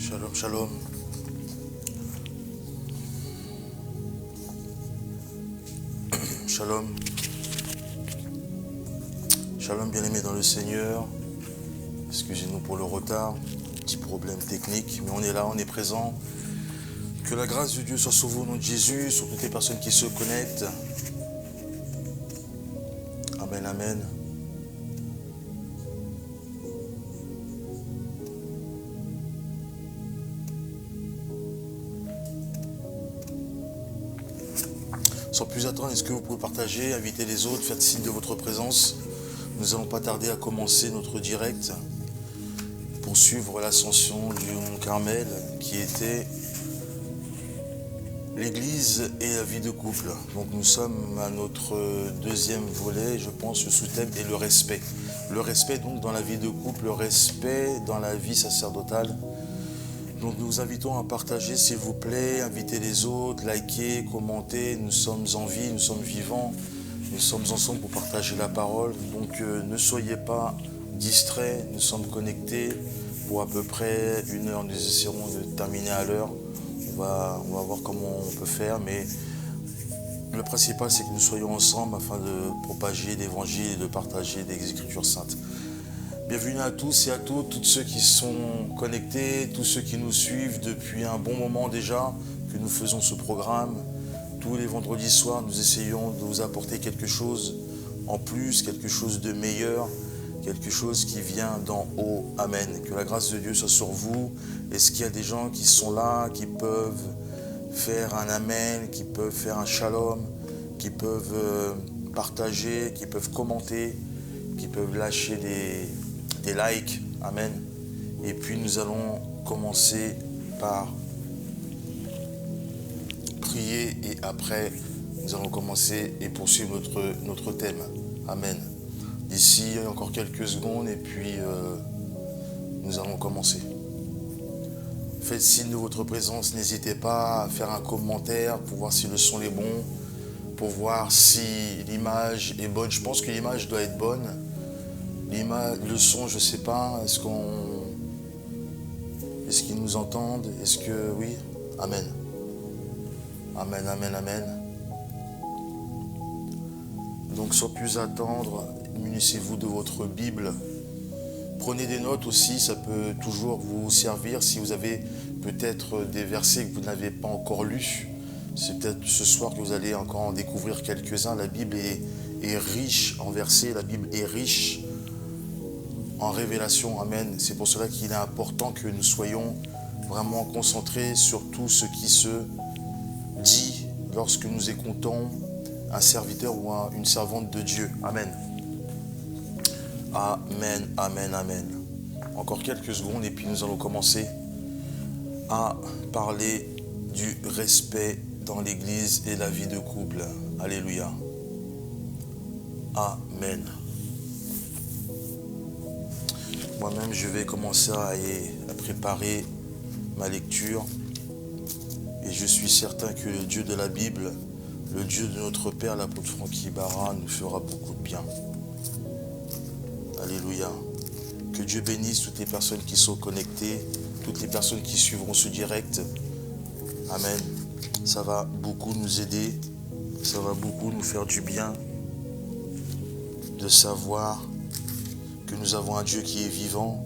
Shalom, shalom. Shalom. Shalom, bien-aimés dans le Seigneur. Excusez-nous pour le retard. Petit problème technique, mais on est là, on est présent. Que la grâce de Dieu soit sur vous au nom de Jésus, sur toutes les personnes qui se connectent. Amen, amen. Sans plus attendre, est-ce que vous pouvez partager, inviter les autres, faire signe de votre présence? Nous n'allons pas tarder à commencer notre direct pour suivre l'ascension du Mont Carmel qui était l'église et la vie de couple. Donc nous sommes à notre deuxième volet, je pense, le sous-thème est le respect. Le respect donc dans la vie de couple, le respect dans la vie sacerdotale. Donc nous vous invitons à partager s'il vous plaît, inviter les autres, liker, commenter. Nous sommes en vie, nous sommes vivants, nous sommes ensemble pour partager la parole. Donc ne soyez pas distraits, nous sommes connectés pour à peu près 1 heure. Nous essaierons de terminer à l'heure. On va voir comment on peut faire, mais le principal c'est que nous soyons ensemble afin de propager l'évangile et de partager des Écritures saintes. Bienvenue à tous et à toutes, tous ceux qui sont connectés, tous ceux qui nous suivent depuis un bon moment déjà que nous faisons ce programme. Tous les vendredis soirs, nous essayons de vous apporter quelque chose en plus, quelque chose de meilleur, quelque chose qui vient d'en haut. Amen. Que la grâce de Dieu soit sur vous. Est-ce qu'il y a des gens qui sont là, qui peuvent faire un amen, qui peuvent faire un shalom, qui peuvent partager, qui peuvent commenter, qui peuvent lâcher des likes, amen. Et puis nous allons commencer par prier et après nous allons commencer et poursuivre notre thème, amen. D'ici encore quelques secondes et puis nous allons commencer. Faites signe de votre présence, n'hésitez pas à faire un commentaire pour voir si le son est bon, pour voir si l'image est bonne. Je pense que l'image doit être bonne. Le son, je ne sais pas, est-ce qu'ils nous entendent? Est-ce que oui? Amen. Amen, amen, amen. Donc sans plus attendre, munissez-vous de votre Bible. Prenez des notes aussi, ça peut toujours vous servir si vous avez peut-être des versets que vous n'avez pas encore lus. C'est peut-être ce soir que vous allez encore en découvrir quelques-uns. La Bible est riche en versets, la Bible est riche en révélation, amen. C'est pour cela qu'il est important que nous soyons vraiment concentrés sur tout ce qui se dit lorsque nous écoutons un serviteur ou une servante de Dieu. Amen. Amen, amen, amen. Encore quelques secondes et puis nous allons commencer à parler du respect dans l'église et la vie de couple. Alléluia. Amen. Moi-même, je vais commencer à préparer ma lecture. Et je suis certain que le Dieu de la Bible, le Dieu de notre Père, l'apôtre Francky Barra, nous fera beaucoup de bien. Alléluia. Que Dieu bénisse toutes les personnes qui sont connectées, toutes les personnes qui suivront ce direct. Amen. Ça va beaucoup nous aider. Ça va beaucoup nous faire du bien de savoir que nous avons un Dieu qui est vivant,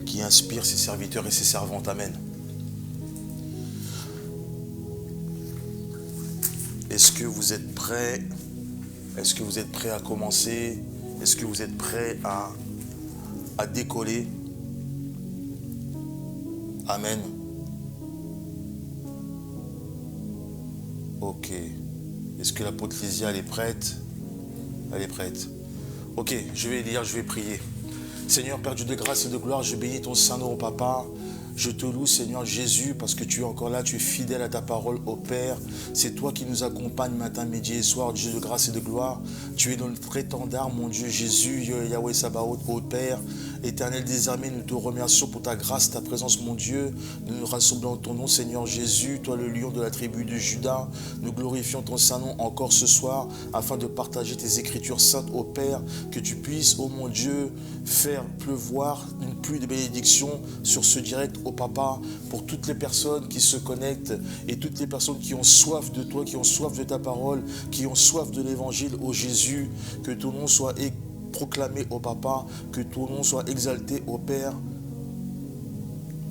qui inspire ses serviteurs et ses servantes. Amen. Est-ce que vous êtes prêts? Est-ce que vous êtes prêts à commencer? Est-ce que vous êtes prêts à décoller? Amen. Ok. Est-ce que l'apôtre Lysia, elle est prête? Elle est prête. Ok, je vais lire, je vais prier. Seigneur, Père Dieu de grâce et de gloire, je bénis ton Saint-Nom, Papa. Je te loue, Seigneur Jésus, parce que tu es encore là, tu es fidèle à ta parole, ô Père. C'est toi qui nous accompagnes matin, midi et soir, Dieu de grâce et de gloire. Tu es notre étendard, mon Dieu Jésus, Yahweh Sabaoth, ô Père. Éternel des armées, nous te remercions pour ta grâce, ta présence, mon Dieu. Nous nous rassemblons en ton nom, Seigneur Jésus, toi le lion de la tribu de Juda. Nous glorifions ton saint nom encore ce soir afin de partager tes écritures saintes au Père, que tu puisses, ô mon Dieu, faire pleuvoir une pluie de bénédictions sur ce direct au Papa, pour toutes les personnes qui se connectent et toutes les personnes qui ont soif de toi, qui ont soif de ta parole, qui ont soif de l'évangile, ô Jésus, que ton nom soit proclamé au Papa, que ton nom soit exalté au Père,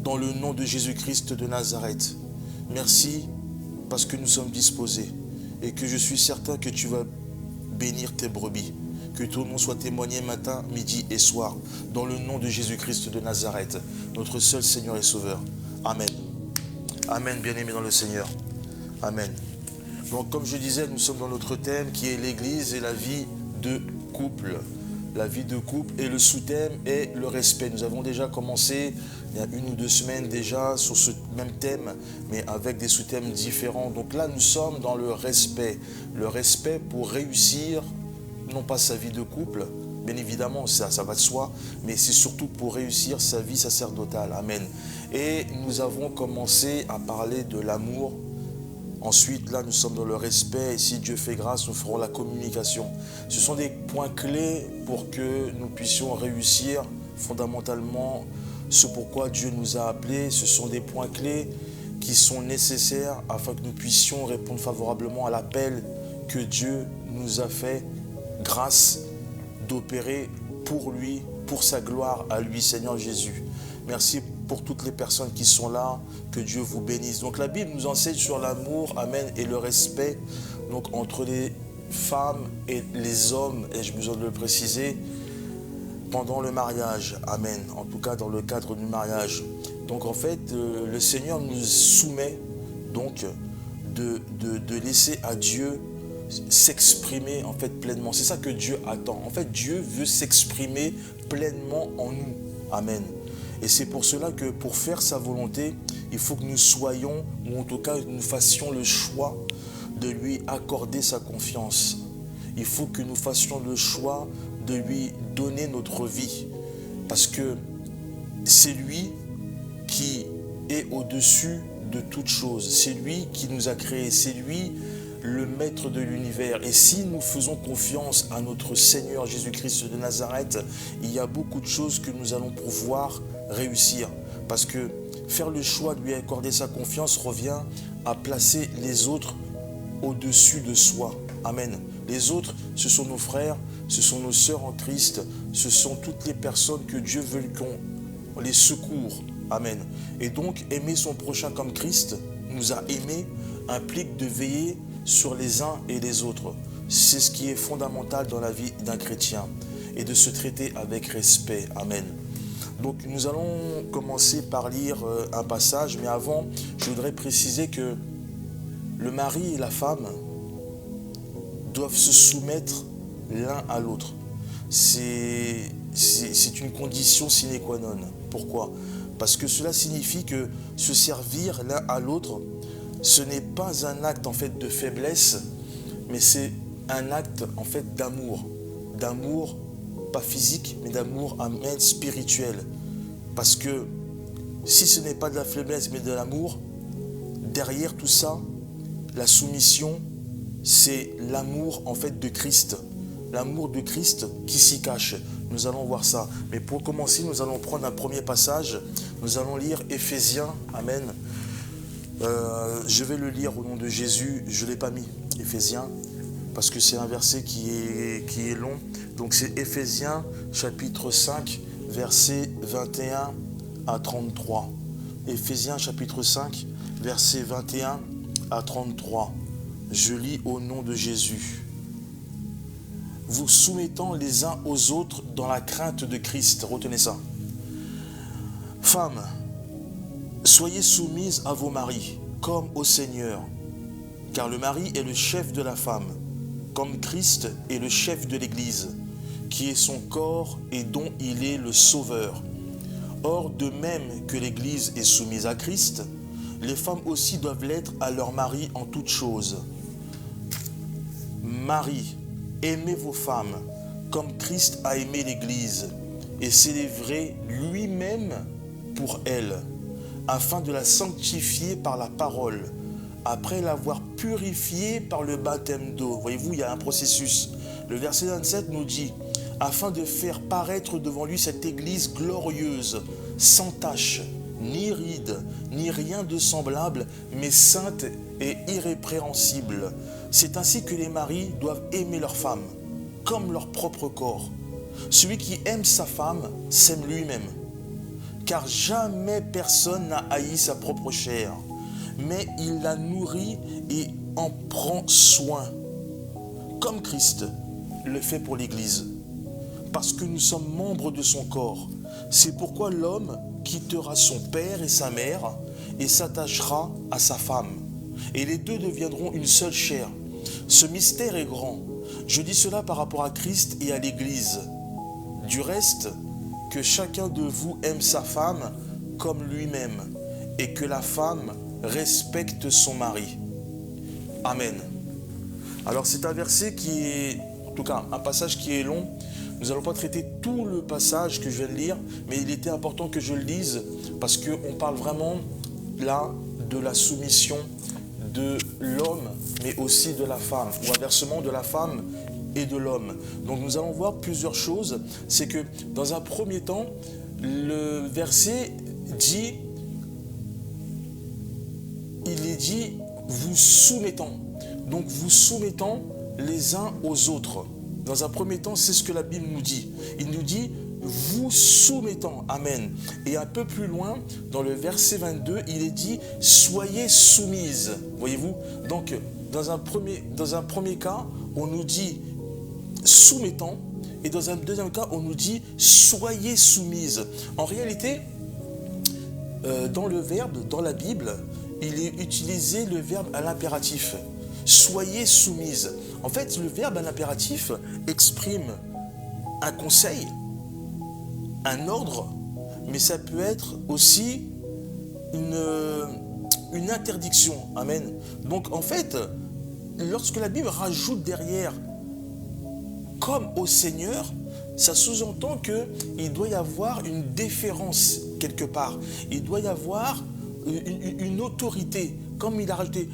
dans le nom de Jésus-Christ de Nazareth. Merci parce que nous sommes disposés et que je suis certain que tu vas bénir tes brebis. Que ton nom soit témoigné matin, midi et soir, dans le nom de Jésus-Christ de Nazareth, notre seul Seigneur et Sauveur. Amen. Amen, bien-aimés dans le Seigneur. Amen. Donc, comme je disais, nous sommes dans notre thème qui est l'Église et la vie de couple. La vie de couple, et le sous-thème est le respect. Nous avons déjà commencé il y a 1 ou 2 semaines déjà sur ce même thème, mais avec des sous-thèmes différents. Donc là, nous sommes dans le respect. Le respect pour réussir, non pas sa vie de couple, bien évidemment, ça va de soi, mais c'est surtout pour réussir sa vie sacerdotale. Amen. Et nous avons commencé à parler de l'amour. Ensuite, là, nous sommes dans le respect et si Dieu fait grâce, nous ferons la communication. Ce sont des points clés pour que nous puissions réussir fondamentalement ce pourquoi Dieu nous a appelés. Ce sont des points clés qui sont nécessaires afin que nous puissions répondre favorablement à l'appel que Dieu nous a fait grâce d'opérer pour lui, pour sa gloire à lui, Seigneur Jésus. Merci pour toutes les personnes qui sont là, que Dieu vous bénisse. Donc la Bible nous enseigne sur l'amour, amen, et le respect, donc entre les femmes et les hommes, et j'ai besoin de le préciser, pendant le mariage, amen, en tout cas dans le cadre du mariage. Donc en fait, le Seigneur nous soumet donc de laisser à Dieu s'exprimer en fait pleinement. C'est ça que Dieu attend. En fait, Dieu veut s'exprimer pleinement en nous. Amen. Et c'est pour cela que pour faire sa volonté, il faut que nous soyons, ou en tout cas nous fassions le choix de lui accorder sa confiance. Il faut que nous fassions le choix de lui donner notre vie. Parce que c'est lui qui est au-dessus de toute chose. C'est lui qui nous a créés. C'est lui le maître de l'univers. Et si nous faisons confiance à notre Seigneur Jésus-Christ de Nazareth, il y a beaucoup de choses que nous allons pouvoir réussir. Parce que faire le choix de lui accorder sa confiance revient à placer les autres au-dessus de soi. Amen. Les autres, ce sont nos frères, ce sont nos sœurs en Christ, ce sont toutes les personnes que Dieu veut qu'on les secourt. Amen. Et donc, aimer son prochain comme Christ nous a aimés implique de veiller sur les uns et les autres. C'est ce qui est fondamental dans la vie d'un chrétien et de se traiter avec respect. Amen. Donc nous allons commencer par lire un passage, mais avant, je voudrais préciser que le mari et la femme doivent se soumettre l'un à l'autre. C'est une condition sine qua non. Pourquoi? Parce que cela signifie que se servir l'un à l'autre, ce n'est pas un acte en fait de faiblesse, mais c'est un acte en fait d'amour. D'amour, pas physique, mais d'amour spirituel. Parce que si ce n'est pas de la faiblesse, mais de l'amour, derrière tout ça, la soumission, c'est l'amour en fait de Christ. L'amour de Christ qui s'y cache. Nous allons voir ça. Mais pour commencer, nous allons prendre un premier passage. Nous allons lire Éphésiens. Amen. Je vais le lire au nom de Jésus. Je ne l'ai pas mis, Éphésiens, parce que c'est un verset qui est long. Donc c'est Éphésiens chapitre 5, versets 21 à 33. Éphésiens chapitre 5, versets 21 à 33. Je lis au nom de Jésus. Vous soumettant les uns aux autres dans la crainte de Christ. Retenez ça. Femmes, soyez soumises à vos maris, comme au Seigneur. Car le mari est le chef de la femme, comme Christ est le chef de l'Église, qui est son corps et dont il est le sauveur. Or, de même que l'Église est soumise à Christ, les femmes aussi doivent l'être à leur mari en toutes choses. Marie, aimez vos femmes, comme Christ a aimé l'Église, et s'élèverait lui-même pour elle, afin de la sanctifier par la parole, après l'avoir purifiée par le baptême d'eau. Voyez-vous, il y a un processus. Le verset 27 nous dit, afin de faire paraître devant lui cette église glorieuse, sans tache, ni ride, ni rien de semblable, mais sainte et irrépréhensible. C'est ainsi que les maris doivent aimer leur femme, comme leur propre corps. Celui qui aime sa femme s'aime lui-même. Car jamais personne n'a haï sa propre chair, mais il la nourrit et en prend soin, comme Christ le fait pour l'Église, parce que nous sommes membres de son corps. C'est pourquoi l'homme quittera son père et sa mère et s'attachera à sa femme, et les deux deviendront une seule chair. Ce mystère est grand. Je dis cela par rapport à Christ et à l'Église. Du reste, que chacun de vous aime sa femme comme lui-même, et que la femme respecte son mari. Amen. Alors c'est un verset qui est, en tout cas un passage qui est long. Nous n'allons pas traiter tout le passage que je viens de lire, mais il était important que je le lise, parce qu'on parle vraiment là de la soumission de l'homme, mais aussi de la femme, ou inversement de la femme et de l'homme. Donc nous allons voir plusieurs choses. C'est que dans un premier temps, le verset dit, il est dit vous soumettant. Donc vous soumettant les uns aux autres. Dans un premier temps, c'est ce que la Bible nous dit. Il nous dit vous soumettant. Amen. Et un peu plus loin, dans le verset 22, il est dit soyez soumises. Voyez-vous? Donc dans un premier cas, on nous dit soumettant, et dans un deuxième cas, on nous dit soyez soumises. En réalité, dans le verbe, dans la Bible, il est utilisé le verbe à l'impératif. Soyez soumises. En fait, le verbe à l'impératif exprime un conseil, un ordre, mais ça peut être aussi une interdiction. Amen. Donc en fait, lorsque la Bible rajoute derrière comme au Seigneur, ça sous-entend qu'il doit y avoir une déférence quelque part. Il doit y avoir une autorité. Comme il a rajouté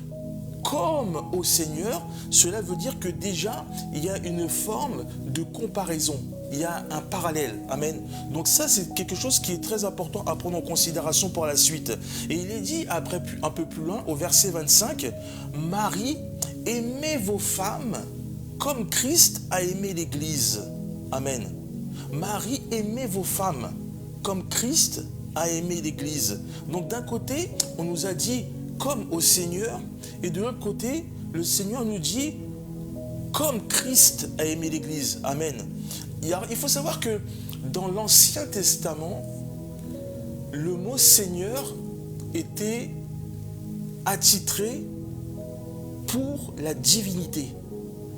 comme au Seigneur, cela veut dire que déjà, il y a une forme de comparaison. Il y a un parallèle. Amen. Donc ça, c'est quelque chose qui est très important à prendre en considération pour la suite. Et il est dit, après, un peu plus loin, au verset 25, « Marie, aimez vos femmes comme Christ a aimé l'Église. » Amen. Marie, aimez vos femmes comme Christ a aimé l'Église. Donc d'un côté, on nous a dit comme au Seigneur, et de l'autre côté, le Seigneur nous dit comme Christ a aimé l'Église. Amen. Il faut savoir que dans l'Ancien Testament, le mot Seigneur était attitré pour la divinité.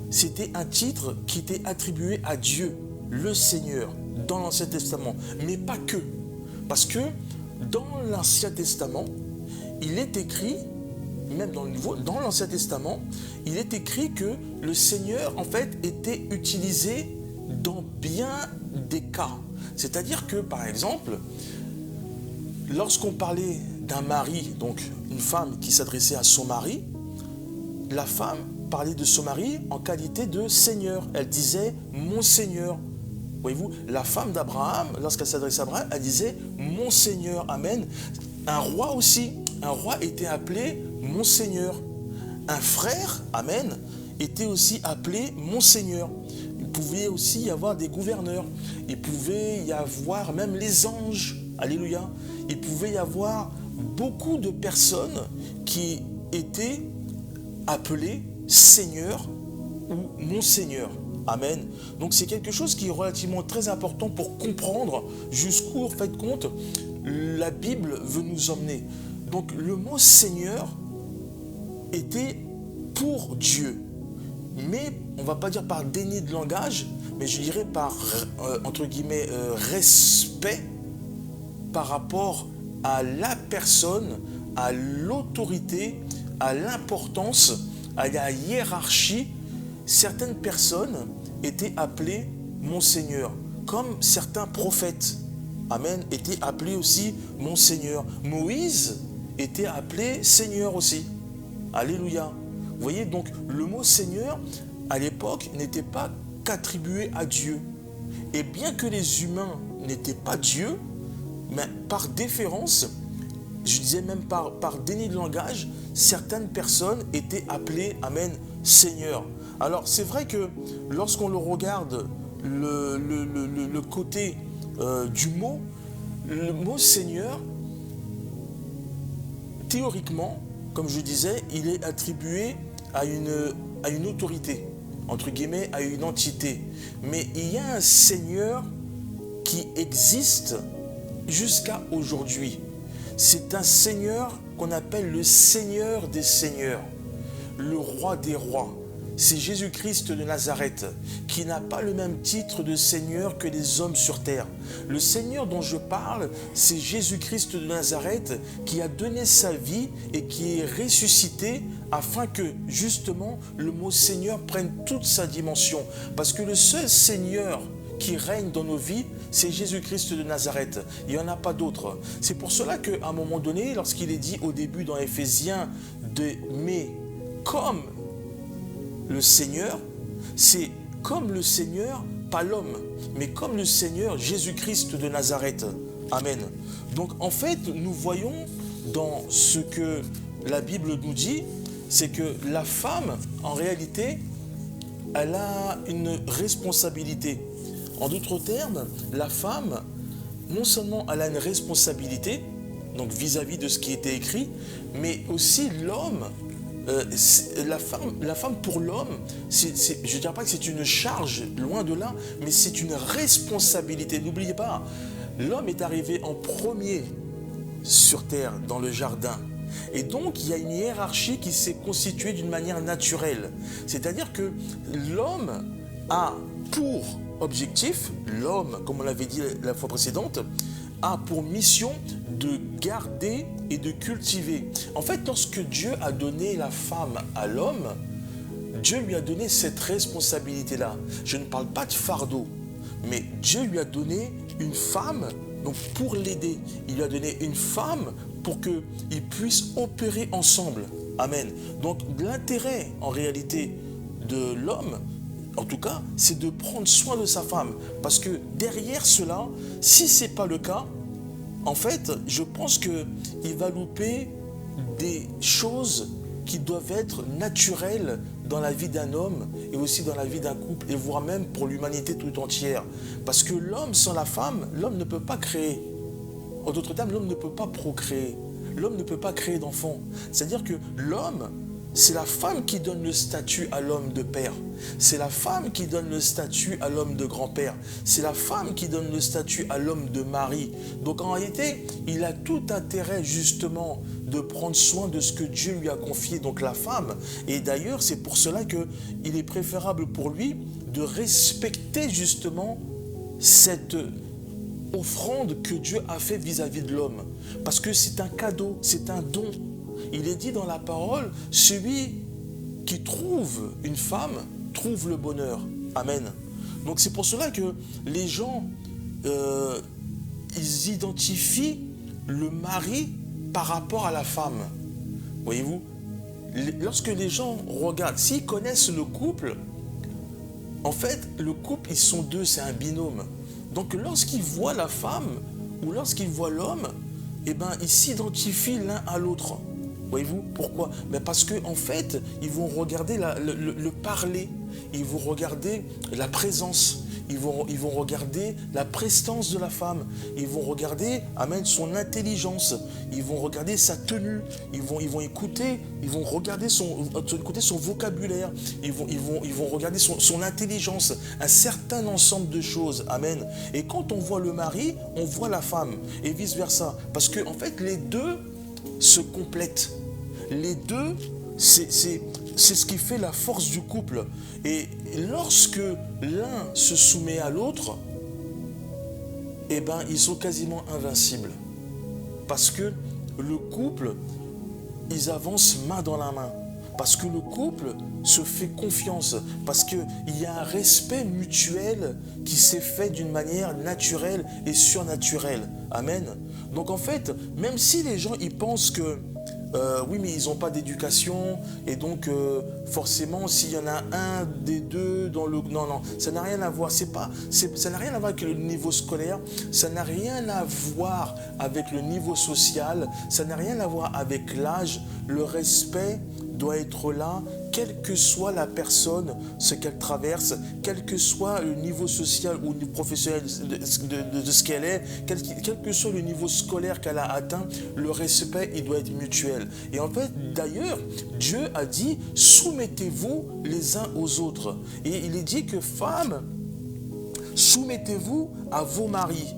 C'était un titre qui était attribué à Dieu, le Seigneur, dans l'Ancien Testament. Mais pas que. Parce que dans l'Ancien Testament, il est écrit, même dans le Nouveau, dans l'Ancien Testament, il est écrit que le Seigneur, en fait, était utilisé dans bien des cas. C'est-à-dire que, par exemple, lorsqu'on parlait d'un mari, donc une femme qui s'adressait à son mari, la femme parlait de son mari en qualité de Seigneur. Elle disait « Mon Seigneur ». Voyez-vous, la femme d'Abraham, lorsqu'elle s'adressait à Abraham, elle disait « Mon Seigneur ». Amen. Un roi aussi. Un roi était appelé « Mon Seigneur ». Un frère, amen, était aussi appelé « Mon Seigneur ». Il pouvait aussi y avoir des gouverneurs. Il pouvait y avoir même les anges. Alléluia. Il pouvait y avoir beaucoup de personnes qui étaient appelées Seigneur ou Mon Seigneur. Amen. Donc c'est quelque chose qui est relativement très important pour comprendre jusqu'où, en fait, compte, la Bible veut nous emmener. Donc le mot Seigneur était pour Dieu. Mais on ne va pas dire par déni de langage, mais je dirais par, entre guillemets, respect par rapport à la personne, à l'autorité, à l'importance, à la hiérarchie. Certaines personnes étaient appelées Mon Seigneur. comme certains prophètes, amen, étaient appelés aussi mon Seigneur. Moïse était appelé Seigneur aussi. Alléluia. Vous voyez, donc le mot Seigneur, à l'époque, n'était pas qu'attribué à Dieu. Et bien que les humains n'étaient pas Dieu, mais par déférence, je disais même par déni de langage, certaines personnes étaient appelées, amen, Seigneur. Alors c'est vrai que lorsqu'on le regarde, le côté du mot, le mot Seigneur, théoriquement, comme je disais, il est attribué à une autorité, entre guillemets, à une entité. Mais il y a un Seigneur qui existe jusqu'à aujourd'hui. C'est un Seigneur qu'on appelle le Seigneur des Seigneurs, le Roi des Rois. C'est Jésus-Christ de Nazareth, qui n'a pas le même titre de Seigneur que les hommes sur terre. Le Seigneur dont je parle, c'est Jésus-Christ de Nazareth, qui a donné sa vie et qui est ressuscité afin que, justement, le mot Seigneur prenne toute sa dimension. Parce que le seul Seigneur qui règne dans nos vies, c'est Jésus-Christ de Nazareth. Il n'y en a pas d'autre. C'est pour cela qu'à un moment donné, lorsqu'il est dit au début dans Éphésiens de « mais comme » le Seigneur, c'est comme le Seigneur, pas l'homme, mais comme le Seigneur Jésus-Christ de Nazareth. Amen. Donc en fait, nous voyons dans ce que la Bible nous dit, c'est que la femme, en réalité, elle a une responsabilité. En d'autres termes, la femme, non seulement elle a une responsabilité, donc vis-à-vis de ce qui était écrit, mais aussi l'homme, la femme pour l'homme, je ne dirais pas que c'est une charge, loin de là, mais c'est une responsabilité. N'oubliez pas, l'homme est arrivé en premier sur terre, dans le jardin. Et donc, il y a une hiérarchie qui s'est constituée d'une manière naturelle. C'est-à-dire que l'homme a pour objectif, l'homme, comme on l'avait dit la fois précédente, a pour mission de garder et de cultiver. En fait, lorsque Dieu a donné la femme à l'homme, Dieu lui a donné cette responsabilité-là. Je ne parle pas de fardeau, mais Dieu lui a donné une femme donc pour l'aider. Il lui a donné une femme pour qu'ils puissent opérer ensemble. Amen. Donc l'intérêt en réalité de l'homme, en tout cas, c'est de prendre soin de sa femme. Parce que derrière cela, si ce n'est pas le cas, en fait, je pense qu'il va louper des choses qui doivent être naturelles dans la vie d'un homme et aussi dans la vie d'un couple et voire même pour l'humanité tout entière. Parce que l'homme sans la femme, l'homme ne peut pas créer. En d'autres termes, l'homme ne peut pas procréer. L'homme ne peut pas créer d'enfants. C'est-à-dire que l'homme, c'est la femme qui donne le statut à l'homme de père. C'est la femme qui donne le statut à l'homme de grand-père. C'est la femme qui donne le statut à l'homme de mari. Donc en réalité, il a tout intérêt justement de prendre soin de ce que Dieu lui a confié, donc la femme. Et d'ailleurs, c'est pour cela qu'il est préférable pour lui de respecter justement cette offrande que Dieu a fait vis-à-vis de l'homme. Parce que c'est un cadeau, c'est un don. Il est dit dans la parole, celui qui trouve une femme trouve le bonheur. Amen. Donc c'est pour cela que les gens, ils identifient le mari par rapport à la femme. Voyez-vous, lorsque les gens regardent, s'ils connaissent le couple, en fait, le couple, ils sont deux, c'est un binôme. Donc lorsqu'ils voient la femme ou lorsqu'ils voient l'homme, eh ben, ils s'identifient l'un à l'autre. Voyez-vous, pourquoi? Mais parce qu'en fait, ils vont regarder le parler, ils vont regarder la présence, ils vont regarder la prestance de la femme, ils vont regarder, amen, son intelligence, ils vont regarder sa tenue, ils vont écouter, ils vont regarder écouter son vocabulaire, ils vont regarder son intelligence, un certain ensemble de choses, amen. Et quand on voit le mari, on voit la femme, et vice-versa, parce que en fait, les deux se complètent. Les deux, c'est ce qui fait la force du couple. Et lorsque l'un se soumet à l'autre, eh ben, ils sont quasiment invincibles. Parce que le couple, ils avancent main dans la main. Parce que le couple se fait confiance, parce qu'il y a un respect mutuel qui s'est fait d'une manière naturelle et surnaturelle. Amen. Donc en fait, même si les gens ils pensent que oui, mais ils n'ont pas d'éducation, et donc forcément, s'il y en a un des deux dans le... Non, non, ça n'a rien à voir. Ça n'a rien à voir avec le niveau scolaire, ça n'a rien à voir avec le niveau social, ça n'a rien à voir avec l'âge. Le respect doit être là, quelle que soit la personne, ce qu'elle traverse, quel que soit le niveau social ou professionnel de ce qu'elle est, quel que soit le niveau scolaire qu'elle a atteint, le respect, il doit être mutuel. Et en fait, d'ailleurs, Dieu a dit, soumettez-vous les uns aux autres. Et il est dit que femmes, soumettez-vous à vos maris.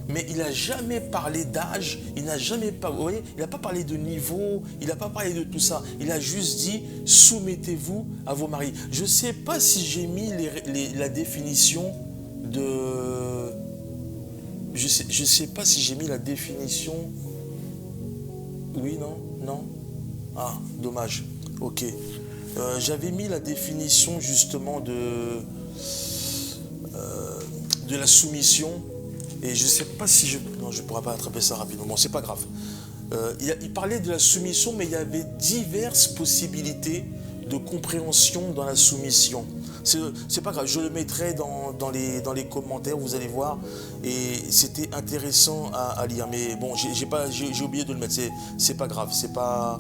Mais il n'a jamais parlé d'âge, il n'a jamais vous voyez, il n'a pas parlé de niveau, il n'a pas parlé de tout ça. Il a juste dit, soumettez-vous à vos maris. Je ne sais pas si j'ai mis la définition de... Je sais pas si j'ai mis la définition... Oui, non? Non? Ah, dommage. Ok. J'avais mis la définition justement de la soumission. Et je ne sais pas si je... Non, je ne pourrais pas attraper ça rapidement. Bon, c'est pas grave. Il parlait de la soumission, mais il y avait diverses possibilités de compréhension dans la soumission. C'est pas grave, je le mettrai dans les commentaires, vous allez voir. Et c'était intéressant à lire. Mais bon, j'ai oublié de le mettre. C'est pas grave, c'est pas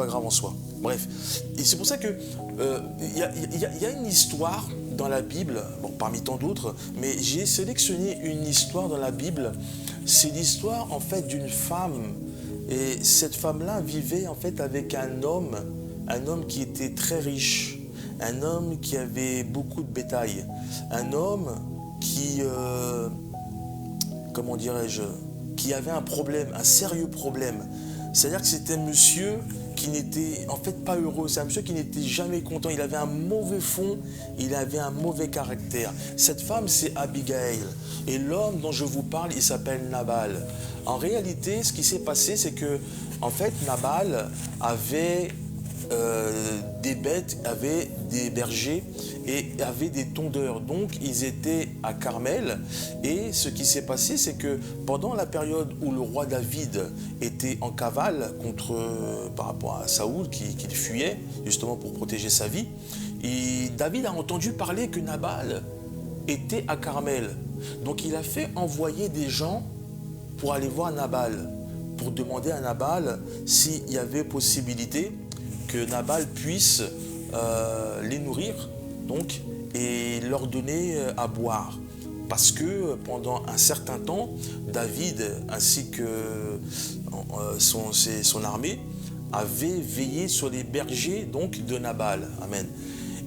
grave en soi. Bref. Et c'est pour ça que y a une histoire dans la Bible, bon, parmi tant d'autres, mais j'ai sélectionné une histoire dans la Bible. C'est l'histoire en fait d'une femme, et cette femme-là vivait en fait avec un homme qui était très riche, un homme qui avait beaucoup de bétail, un homme qui, comment dirais-je, qui avait un problème, un sérieux problème. C'est-à-dire que c'était un monsieur qui n'était en fait pas heureux, c'est un monsieur qui n'était jamais content, il avait un mauvais fond, il avait un mauvais caractère. Cette femme, c'est Abigail, et l'homme dont je vous parle, il s'appelle Nabal. En réalité, ce qui s'est passé, c'est que en fait, Nabal avait des bêtes, avait des bergers et avait des tondeurs. Donc, ils étaient à Carmel. Et ce qui s'est passé, c'est que pendant la période où le roi David était en cavale par rapport à Saoul qui fuyait justement pour protéger sa vie, et David a entendu parler que Nabal était à Carmel. Donc, il a fait envoyer des gens pour aller voir Nabal, pour demander à Nabal s'il y avait possibilité que Nabal puisse les nourrir donc, et leur donner à boire. Parce que pendant un certain temps, David ainsi que son armée avaient veillé sur les bergers donc, de Nabal. Amen.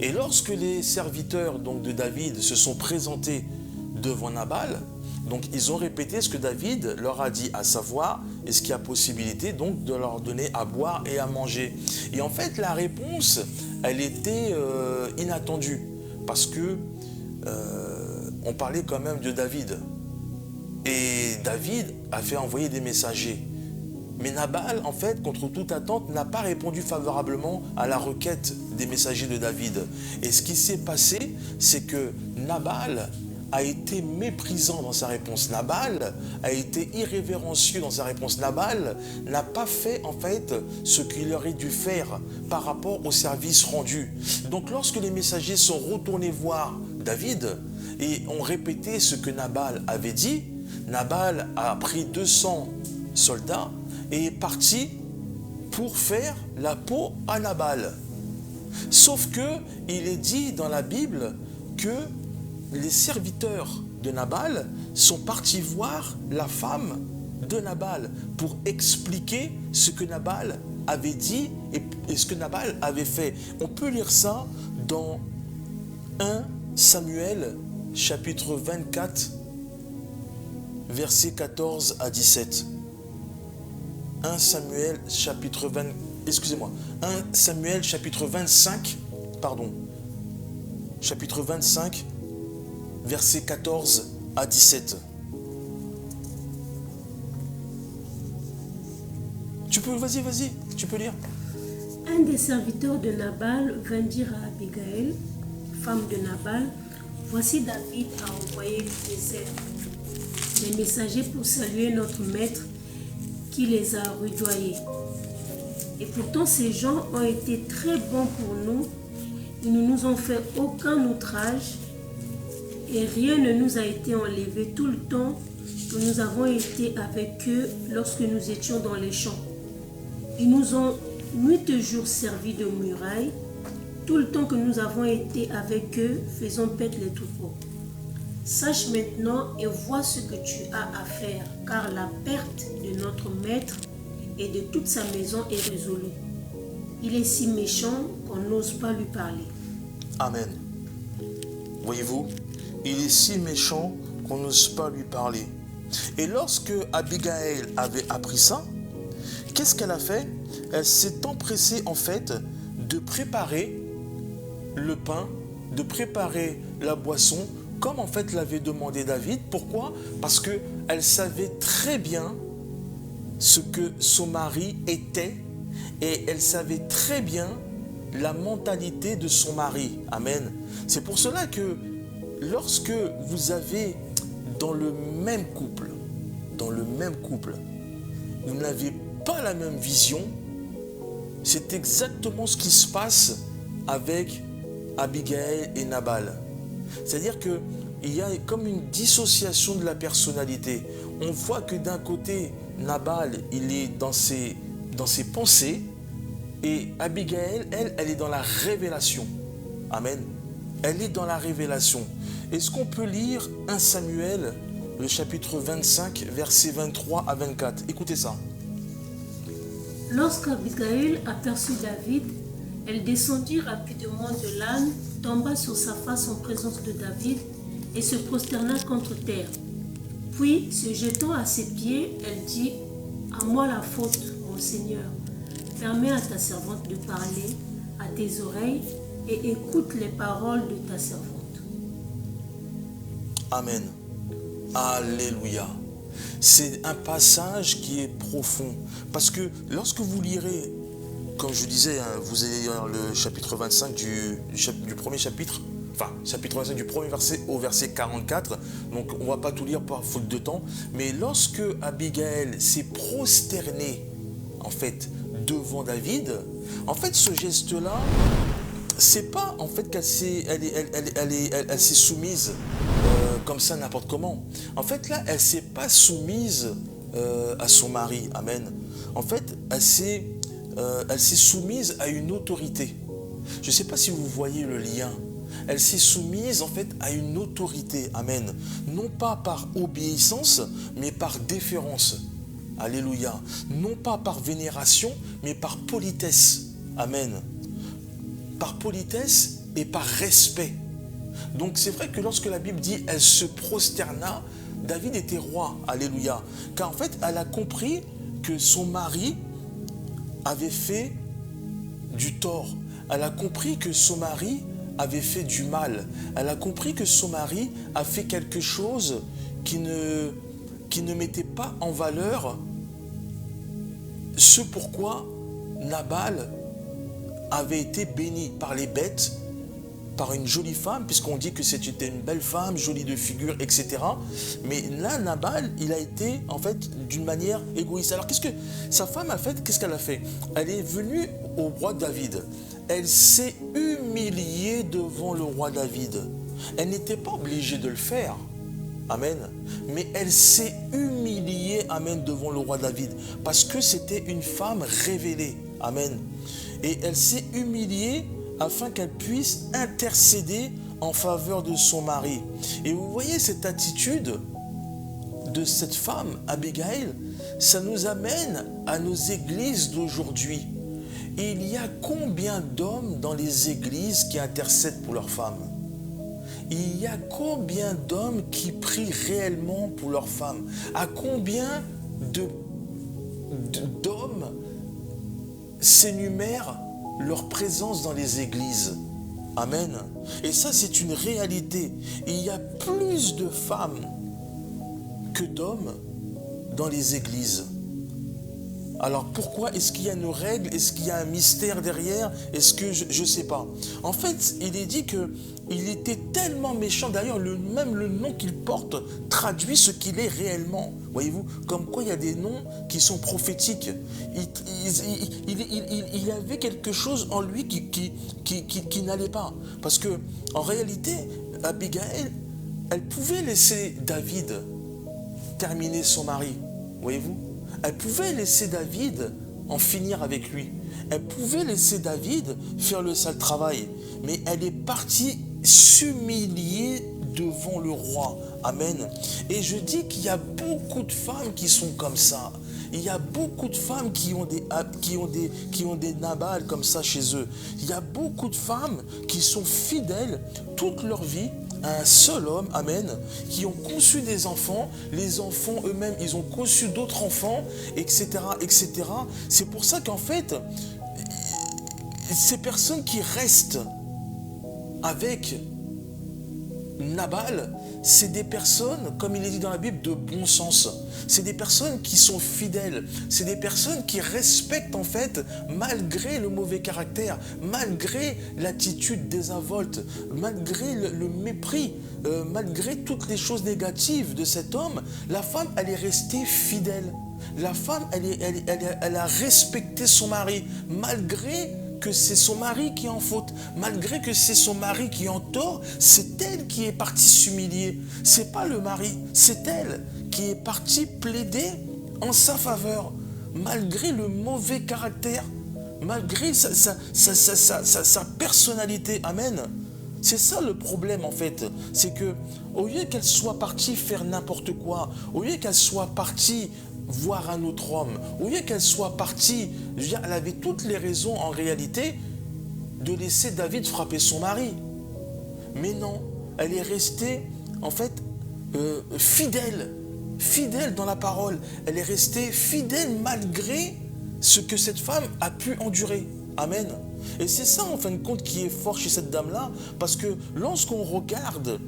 Et lorsque les serviteurs donc, de David se sont présentés devant Nabal, donc ils ont répété ce que David leur a dit, à savoir, est-ce qu'il y a possibilité donc de leur donner à boire et à manger. Et en fait, la réponse, elle était inattendue, parce que on parlait quand même de David. Et David a fait envoyer des messagers. Mais Nabal, en fait, contre toute attente, n'a pas répondu favorablement à la requête des messagers de David. Et ce qui s'est passé, c'est que Nabal a été méprisant dans sa réponse. Nabal a été irrévérencieux dans sa réponse. Nabal n'a pas fait en fait ce qu'il aurait dû faire par rapport au service rendu. Donc lorsque les messagers sont retournés voir David et ont répété ce que Nabal avait dit, Nabal a pris 200 soldats et est parti pour faire la peau à Nabal. Sauf que il est dit dans la Bible que les serviteurs de Nabal sont partis voir la femme de Nabal pour expliquer ce que Nabal avait dit et ce que Nabal avait fait. On peut lire ça dans 1 Samuel chapitre 24 versets 14 à 17. 1 Samuel chapitre 20, excusez-moi, 1 Samuel chapitre 25, pardon, chapitre 25 versets 14 à 17. Tu peux, vas-y, tu peux lire. 1 Un des serviteurs de Nabal vint dire à Abigail, femme de Nabal, voici David a envoyé du désert des messagers pour saluer notre maître qui les a rudoyés. Et pourtant ces gens ont été très bons pour nous, ils ne nous ont fait aucun outrage et rien ne nous a été enlevé tout le temps que nous avons été avec eux lorsque nous étions dans les champs. Ils nous ont nuit et jour servi de muraille tout le temps que nous avons été avec eux, faisant paître les troupeaux. Sache maintenant et vois ce que tu as à faire, car la perte de notre maître et de toute sa maison est résolue. Il est si méchant qu'on n'ose pas lui parler. Amen. Voyez-vous, il est si méchant qu'on n'ose pas lui parler. Et lorsque Abigail avait appris ça, qu'est-ce qu'elle a fait? Elle s'est empressée en fait de préparer le pain, de préparer la boisson, comme en fait l'avait demandé David. Pourquoi? Parce qu'elle savait très bien ce que son mari était et elle savait très bien la mentalité de son mari. Amen. C'est pour cela que lorsque vous avez dans le même couple, vous n'avez pas la même vision, c'est exactement ce qui se passe avec Abigail et Nabal. C'est-à-dire qu'il y a comme une dissociation de la personnalité. On voit que d'un côté, Nabal, il est dans ses pensées, et Abigail, elle est dans la révélation. Amen. Elle est dans la révélation. Est-ce qu'on peut lire 1 Samuel, le chapitre 25, versets 23 à 24? Écoutez ça. Lorsqu'Abigail aperçut David, elle descendit rapidement de l'âne, tomba sur sa face en présence de David et se prosterna contre terre. Puis, se jetant à ses pieds, elle dit, « À moi la faute, mon Seigneur. Permets à ta servante de parler à tes oreilles et écoute les paroles de ta servante. » Amen. Alléluia. C'est un passage qui est profond. Parce que lorsque vous lirez, comme je disais, vous allez lire le chapitre 25 du premier chapitre, enfin, chapitre 25 du premier verset au verset 44, donc on ne va pas tout lire par faute de temps, mais lorsque Abigail s'est prosternée, en fait, devant David, en fait, ce geste-là, c'est pas en fait qu'elle s'est soumise comme ça n'importe comment. En fait, là, elle s'est pas soumise à son mari. Amen. En fait, elle s'est soumise à une autorité. Je ne sais pas si vous voyez le lien. Elle s'est soumise en fait à une autorité. Amen. Non pas par obéissance, mais par déférence. Alléluia. Non pas par vénération, mais par politesse. Amen. Par politesse et par respect. Donc c'est vrai que lorsque la Bible dit « elle se prosterna », David était roi. Alléluia. Car en fait, elle a compris que son mari avait fait du tort. Elle a compris que son mari avait fait du mal. Elle a compris que son mari a fait quelque chose qui ne mettait pas en valeur ce pourquoi Nabal avait été béni par les bêtes, par une jolie femme, puisqu'on dit que c'était une belle femme, jolie de figure, etc. Mais là, Nabal, il a été, en fait, d'une manière égoïste. Alors, qu'est-ce que sa femme a fait? Qu'est-ce qu'elle a fait? Elle est venue au roi David. Elle s'est humiliée devant le roi David. Elle n'était pas obligée de le faire. Amen. Mais elle s'est humiliée, amen, devant le roi David. Parce que c'était une femme révélée. Amen. Et elle s'est humiliée afin qu'elle puisse intercéder en faveur de son mari. Et vous voyez cette attitude de cette femme, Abigail, ça nous amène à nos églises d'aujourd'hui. Il y a combien d'hommes dans les églises qui intercèdent pour leurs femmes? Il y a combien d'hommes qui prient réellement pour leurs femmes? À combien d'hommes s'énumèrent leur présence dans les églises? Amen. Et ça, c'est une réalité. Il y a plus de femmes que d'hommes dans les églises. Alors pourquoi? Est-ce qu'il y a une règle? Est-ce qu'il y a un mystère derrière? Est-ce que je ne sais pas. En fait, il est dit que il était tellement méchant. D'ailleurs, même le nom qu'il porte traduit ce qu'il est réellement. Voyez-vous, comme quoi il y a des noms qui sont prophétiques. Il avait quelque chose en lui qui n'allait pas. Parce que en réalité, Abigail, elle pouvait laisser David terminer son mari. Voyez-vous, elle pouvait laisser David en finir avec lui. Elle pouvait laisser David faire le sale travail. Mais elle est partie s'humilier devant le roi. Amen. Et je dis qu'il y a beaucoup de femmes qui sont comme ça. Il y a beaucoup de femmes qui ont des Nabal comme ça chez eux. Il y a beaucoup de femmes qui sont fidèles toute leur vie à un seul homme, amen, qui ont conçu des enfants, les enfants eux-mêmes, ils ont conçu d'autres enfants, etc., etc. C'est pour ça qu'en fait, ces personnes qui restent avec Nabal, c'est des personnes, comme il est dit dans la Bible, de bon sens. C'est des personnes qui sont fidèles. C'est des personnes qui respectent en fait, malgré le mauvais caractère, malgré l'attitude désinvolte, malgré le mépris, malgré toutes les choses négatives de cet homme, la femme, elle est restée fidèle. La femme, elle a respecté son mari, malgré que c'est son mari qui est en faute, malgré que c'est son mari qui est en tort, c'est elle qui est partie s'humilier. C'est pas le mari, c'est elle qui est partie plaider en sa faveur, malgré le mauvais caractère, malgré sa personnalité. Amen. C'est ça le problème en fait, c'est que au lieu qu'elle soit partie faire n'importe quoi, au lieu qu'elle soit partie voir un autre homme, au lieu qu'elle soit partie, elle avait toutes les raisons en réalité de laisser David frapper son mari. Mais non, elle est restée en fait fidèle dans la parole. Elle est restée fidèle malgré ce que cette femme a pu endurer. Amen. Et c'est ça en fin de compte qui est fort chez cette dame-là, parce que lorsqu'on regarde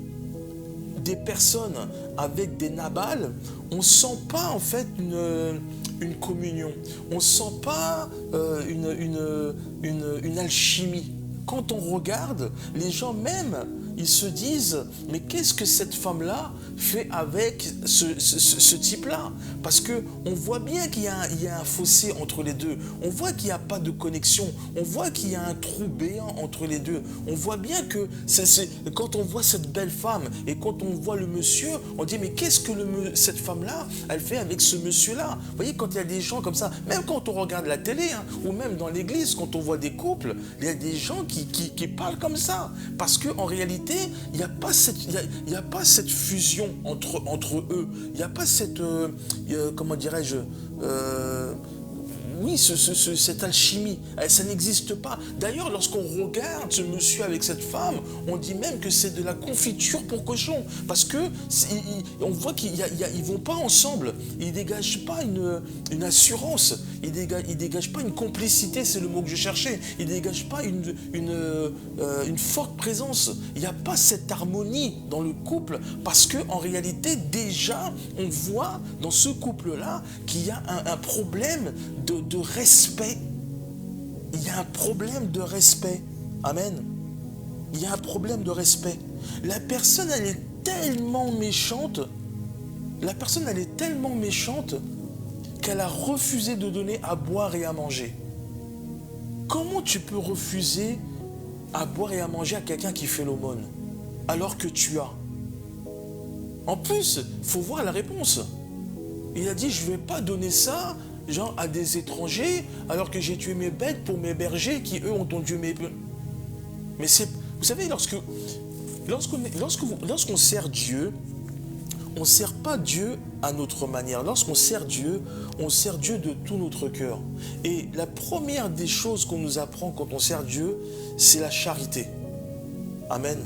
des personnes avec des Nabal, on ne sent pas en fait une communion, on ne sent pas une alchimie. Quand on regarde, les gens même, ils se disent, mais qu'est-ce que cette femme-là fait avec ce type-là? Parce qu'on voit bien qu'il y a un fossé entre les deux. On voit qu'il n'y a pas de connexion. On voit qu'il y a un trou béant entre les deux. On voit bien que quand on voit cette belle femme et quand on voit le monsieur, on dit, mais qu'est-ce que cette femme-là, elle fait avec ce monsieur-là? Vous voyez, quand il y a des gens comme ça, même quand on regarde la télé, hein, ou même dans l'église, quand on voit des couples, il y a des gens qui parlent comme ça. Parce qu'en réalité, il n'y a pas cette fusion entre eux. Il n'y a pas cette, comment dirais-je, oui, cette alchimie, ça n'existe pas. D'ailleurs, lorsqu'on regarde ce monsieur avec cette femme, on dit même que c'est de la confiture pour cochon. Parce que on voit qu'ils ne vont pas ensemble. Ils ne dégagent pas une assurance. Ils ne dégagent pas une complicité, c'est le mot que je cherchais. Ils ne dégagent pas une forte présence. Il n'y a pas cette harmonie dans le couple. Parce qu'en réalité, déjà, on voit dans ce couple-là qu'il y a un problème de respect. Il y a un problème de respect. Amen. Il y a un problème de respect. La personne, elle est tellement méchante. La personne, elle est tellement méchante qu'elle a refusé de donner à boire et à manger. Comment tu peux refuser à boire et à manger à quelqu'un qui fait l'aumône alors que tu as? En plus, il faut voir la réponse. Il a dit, je ne vais pas donner ça genre à des étrangers, alors que j'ai tué mes bêtes pour mes bergers qui, eux, ont tué mes... Mais c'est... Vous savez, lorsqu'on sert Dieu, on ne sert pas Dieu à notre manière. Lorsqu'on sert Dieu, on sert Dieu de tout notre cœur. Et la première des choses qu'on nous apprend quand on sert Dieu, c'est la charité. Amen.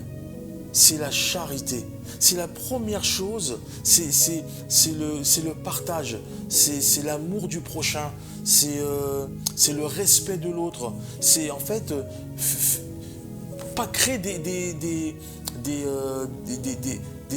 C'est la charité. C'est la première chose, c'est le partage, c'est l'amour du prochain, c'est le respect de l'autre. C'est en fait pas créer des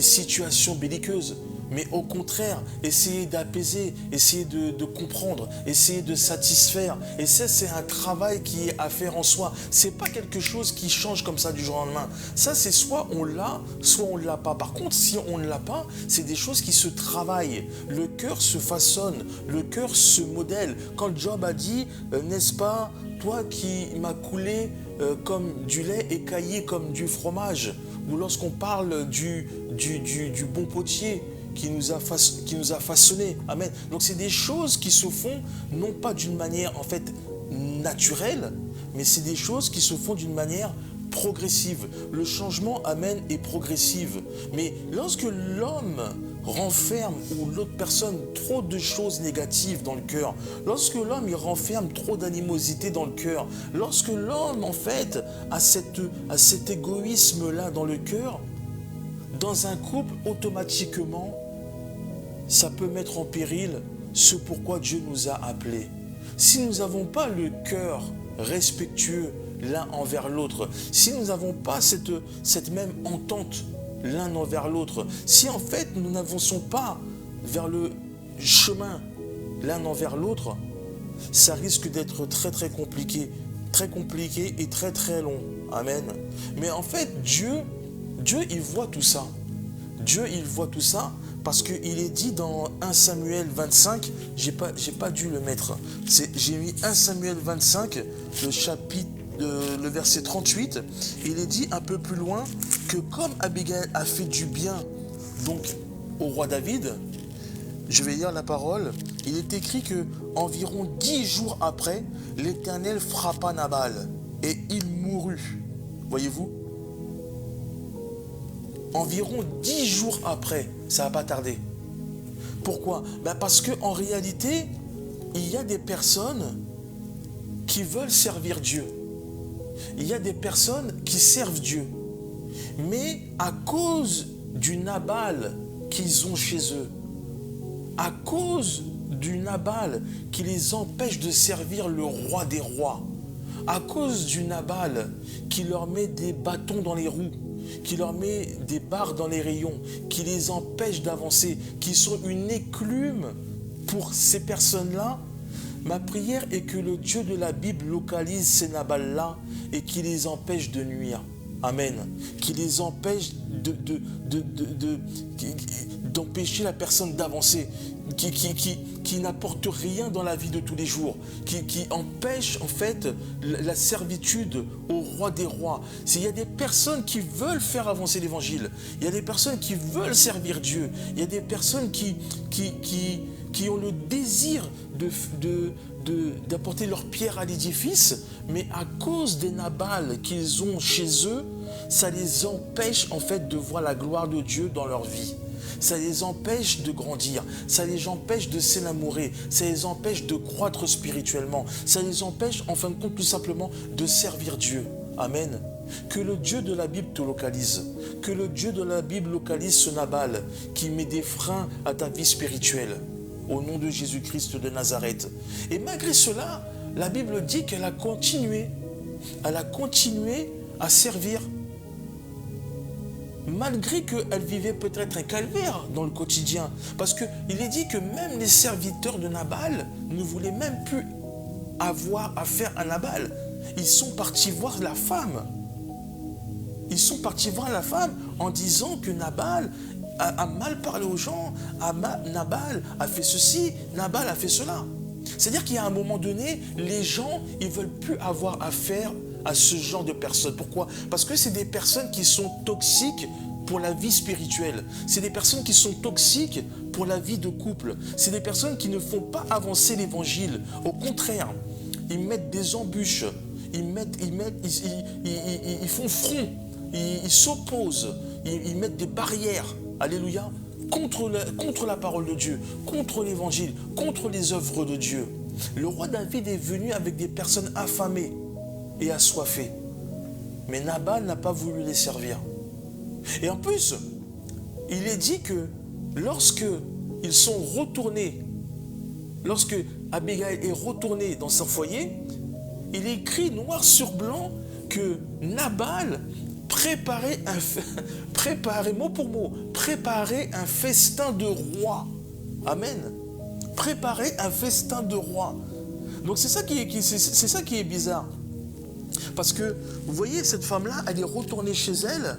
situations belliqueuses, mais au contraire, essayer d'apaiser, essayer de comprendre, essayer de satisfaire. Et ça, c'est un travail qui est à faire en soi. C'est pas quelque chose qui change comme ça du jour au lendemain. Ça, c'est soit on l'a, soit on ne l'a pas. Par contre, si on ne l'a pas, c'est des choses qui se travaillent. Le cœur se façonne, le cœur se modèle. Quand Job a dit, n'est-ce pas, toi qui m'as coulé comme du lait et caillé comme du fromage, ou lorsqu'on parle du bon potier qui nous a façonné. Amen. Donc c'est des choses qui se font non pas d'une manière en fait naturelle, mais c'est des choses qui se font d'une manière progressive. Le changement, amen, est progressif. Mais lorsque l'homme renferme ou l'autre personne trop de choses négatives dans le cœur, lorsque l'homme il renferme trop d'animosité dans le cœur, lorsque l'homme en fait a cet égoïsme-là dans le cœur, dans un couple, automatiquement, ça peut mettre en péril ce pourquoi Dieu nous a appelés. Si nous n'avons pas le cœur respectueux l'un envers l'autre, si nous n'avons pas cette même entente l'un envers l'autre, si en fait nous n'avançons pas vers le chemin l'un envers l'autre, ça risque d'être très compliqué et très long. Amen. Mais en fait, Dieu il voit tout ça. Dieu il voit tout ça parce qu'il est dit dans 1 Samuel 25, j'ai pas dû le mettre. J'ai mis 1 Samuel 25, le verset 38, il est dit un peu plus loin que comme Abigail a fait du bien donc au roi David, je vais lire la parole, il est écrit que environ 10 jours après, l'Éternel frappa Nabal et il mourut. Voyez-vous? Environ 10 jours après, ça n'a pas tardé. Pourquoi? Parce qu'en réalité, il y a des personnes qui veulent servir Dieu. Il y a des personnes qui servent Dieu. Mais à cause du Nabal qu'ils ont chez eux, à cause du Nabal qui les empêche de servir le roi des rois, à cause du Nabal qui leur met des bâtons dans les roues, qui leur met des barres dans les rayons, qui les empêche d'avancer, qui sont une éclume pour ces personnes-là, ma prière est que le Dieu de la Bible localise ces Nabals-là et qui les empêche de nuire. Amen. Qui les empêche d'empêcher la personne d'avancer, qui n'apporte rien dans la vie de tous les jours, qui empêche en fait la servitude au roi des rois. Il y a des personnes qui veulent faire avancer l'évangile, il y a des personnes qui veulent servir Dieu, il y a des personnes qui ont le désir d'apporter leur pierre à l'édifice, mais à cause des Nabals qu'ils ont chez eux, ça les empêche en fait de voir la gloire de Dieu dans leur vie. Ça les empêche de grandir, ça les empêche de s'énamorer, ça les empêche de croître spirituellement, ça les empêche en fin de compte tout simplement de servir Dieu. Amen. Que le Dieu de la Bible te localise, que le Dieu de la Bible localise ce Nabal qui met des freins à ta vie spirituelle. Au nom de Jésus-Christ de Nazareth. Et malgré cela, la Bible dit qu'elle a continué à servir. Malgré qu'elle vivait peut-être un calvaire dans le quotidien. Parce qu'il est dit que même les serviteurs de Nabal ne voulaient même plus avoir affaire à Nabal. Ils sont partis voir la femme. Ils sont partis voir la femme en disant que Nabal a mal parlé aux gens, Nabal a fait ceci, Nabal a fait cela. C'est-à-dire qu'il y a un moment donné, les gens, ils ne veulent plus avoir affaire à ce genre de personnes. Pourquoi? Parce que c'est des personnes qui sont toxiques pour la vie spirituelle. C'est des personnes qui sont toxiques pour la vie de couple. C'est des personnes qui ne font pas avancer l'évangile. Au contraire, ils mettent des embûches, ils font front, ils s'opposent, ils mettent des barrières. Alléluia, contre la parole de Dieu, contre l'évangile, contre les œuvres de Dieu. Le roi David est venu avec des personnes affamées et assoiffées. Mais Nabal n'a pas voulu les servir. Et en plus, il est dit que lorsque ils sont retournés, lorsque Abigail est retournée dans son foyer, il est écrit noir sur blanc que Nabal préparez, mot pour mot, préparez un festin de roi. Amen. Préparez un festin de roi. Donc c'est ça qui est bizarre. Parce que, vous voyez, cette femme-là, elle est retournée chez elle,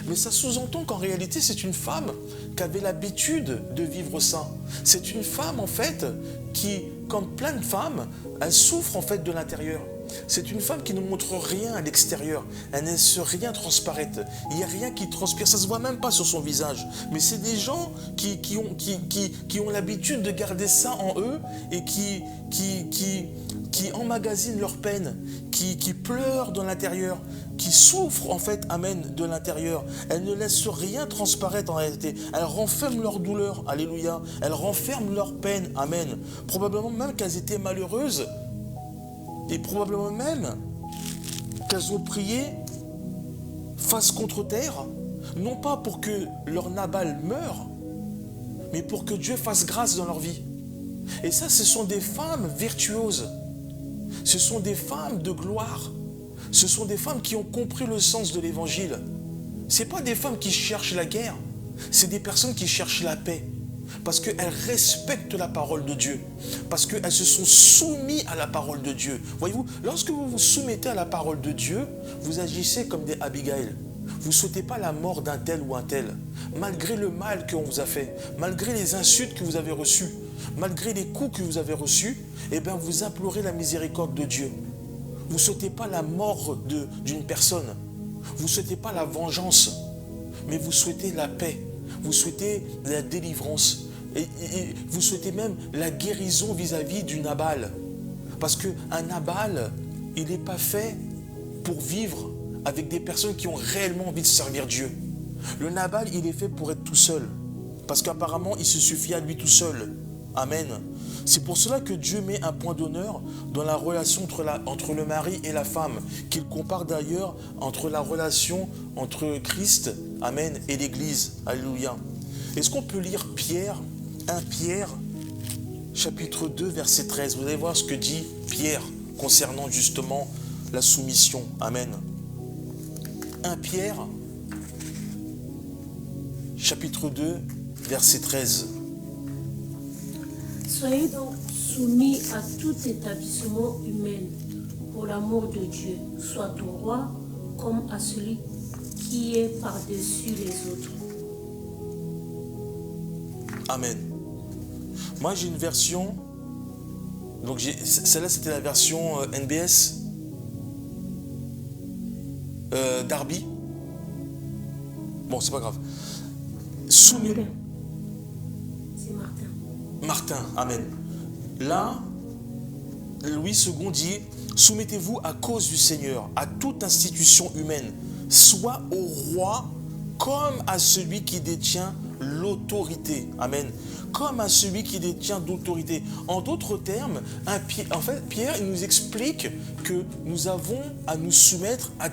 mais ça sous-entend qu'en réalité, c'est une femme qui avait l'habitude de vivre ça. C'est une femme, en fait, qui, comme plein de femmes, elle souffre, en fait, de l'intérieur. C'est une femme qui ne montre rien à l'extérieur. Elle ne laisse rien transparaître. Il n'y a rien qui transpire. Ça ne se voit même pas sur son visage. Mais c'est des gens qui ont l'habitude de garder ça en eux et qui emmagasinent leur peine, qui pleurent dans l'intérieur, qui souffrent en fait, amen, de l'intérieur. Elles ne laissent rien transparaître en réalité. Elles renferment leur douleur, alléluia. Elles renferment leur peine, amen. Probablement même qu'elles étaient malheureuses et probablement même qu'elles ont prié face contre terre, non pas pour que leur Nabal meure, mais pour que Dieu fasse grâce dans leur vie. Et ça, ce sont des femmes virtuoses. Ce sont des femmes de gloire. Ce sont des femmes qui ont compris le sens de l'évangile. Ce n'est pas des femmes qui cherchent la guerre. C'est des personnes qui cherchent la paix. Parce qu'elles respectent la parole de Dieu. Parce qu'elles se sont soumises à la parole de Dieu. Voyez-vous, lorsque vous vous soumettez à la parole de Dieu, vous agissez comme des Abigail. Vous ne souhaitez pas la mort d'un tel ou un tel. Malgré le mal qu'on vous a fait, malgré les insultes que vous avez reçues, malgré les coups que vous avez reçus, eh bien vous implorez la miséricorde de Dieu. Vous ne souhaitez pas la mort d'une personne. Vous ne souhaitez pas la vengeance, mais vous souhaitez la paix. Vous souhaitez la délivrance. Et vous souhaitez même la guérison vis-à-vis du Nabal. Parce qu'un Nabal, il n'est pas fait pour vivre avec des personnes qui ont réellement envie de servir Dieu. Le Nabal, il est fait pour être tout seul. Parce qu'apparemment, il se suffit à lui tout seul. Amen. C'est pour cela que Dieu met un point d'honneur dans la relation entre le mari et la femme, qu'il compare d'ailleurs entre la relation entre Christ, amen, et l'Église. Alléluia. Est-ce qu'on peut lire Pierre, 1 Pierre, chapitre 2, verset 13. Vous allez voir ce que dit Pierre concernant justement la soumission. Amen. 1 Pierre, chapitre 2, verset 13. Soyez donc soumis à tout établissement humain pour l'amour de Dieu, soit au roi comme à celui qui est par-dessus les autres. Amen. Moi j'ai une version, donc celle-là c'était la version NBS, Darby. Bon, c'est pas grave. Soumis. C'est Martin. Martin, amen. Là, Louis II dit, soumettez-vous à cause du Seigneur, à toute institution humaine, soit au roi comme à celui qui détient l'autorité. Amen. Comme à celui qui détient l'autorité. En d'autres termes, en fait, Pierre il nous explique que nous avons à nous soumettre à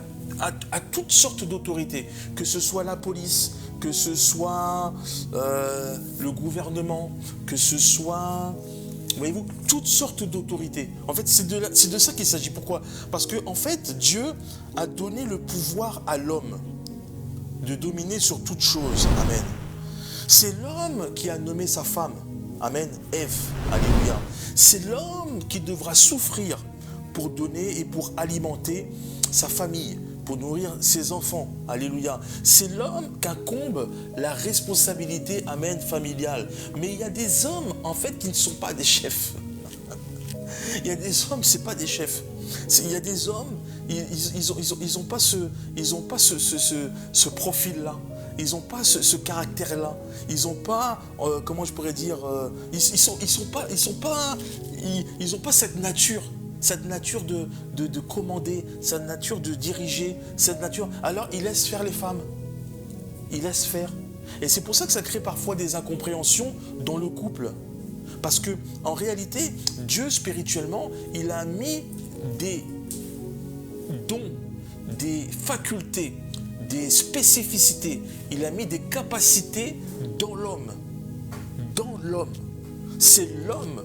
toutes sortes d'autorités, que ce soit la police, que ce soit le gouvernement, que ce soit, voyez-vous, toutes sortes d'autorités. En fait, c'est de ça qu'il s'agit. Pourquoi? Parce que, en fait, Dieu a donné le pouvoir à l'homme de dominer sur toute chose. Amen. C'est l'homme qui a nommé sa femme. Amen. Ève. Alléluia. C'est l'homme qui devra souffrir pour donner et pour alimenter sa famille, pour nourrir ses enfants. Alléluia. C'est l'homme qu'incombe la responsabilité, amen, familiale. Mais il y a des hommes, en fait, qui ne sont pas des chefs. Il y a des hommes, ce n'est pas des chefs. Il y a des hommes, ils n'ont pas ce profil-là. Ils n'ont pas ce caractère-là. Ils n'ont pas, comment je pourrais dire, ils n'ont pas cette nature. Cette nature de commander, cette nature de diriger, cette nature... Alors, il laisse faire les femmes. Il laisse faire. Et c'est pour ça que ça crée parfois des incompréhensions dans le couple. Parce que, en réalité, Dieu, spirituellement, il a mis des dons, des facultés, des spécificités. Il a mis des capacités dans l'homme. Dans l'homme. C'est l'homme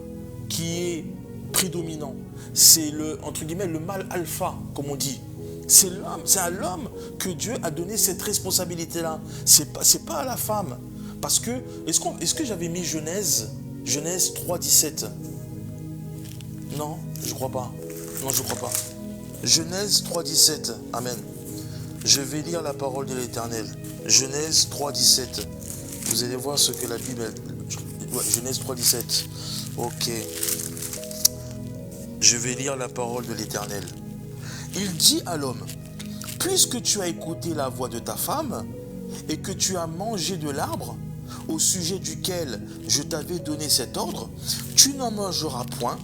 qui est prédominant. C'est le, entre guillemets, le mâle alpha, comme on dit. C'est l'homme, c'est à l'homme que Dieu a donné cette responsabilité-là. C'est pas à la femme. Parce que, est-ce que j'avais mis Genèse 3, 17? Non, je crois pas. Non, je crois pas. Genèse 3, 17. Amen. Je vais lire la parole de l'Éternel. Genèse 3, 17. Vous allez voir ce que la Bible... Ouais, Genèse 3, 17. Ok. Je vais lire la parole de l'Éternel. Il dit à l'homme, puisque tu as écouté la voix de ta femme et que tu as mangé de l'arbre au sujet duquel je t'avais donné cet ordre, tu n'en mangeras point,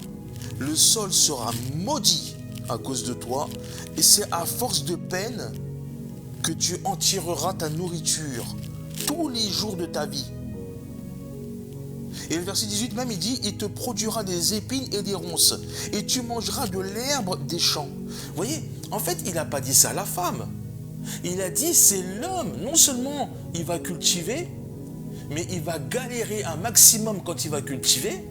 le sol sera maudit à cause de toi, et c'est à force de peine que tu en tireras ta nourriture tous les jours de ta vie. Et le verset 18 même, il dit, il te produira des épines et des ronces, et tu mangeras de l'herbe des champs. Vous voyez, en fait, il n'a pas dit ça à la femme. Il a dit, c'est l'homme. Non seulement il va cultiver, mais il va galérer un maximum quand il va cultiver.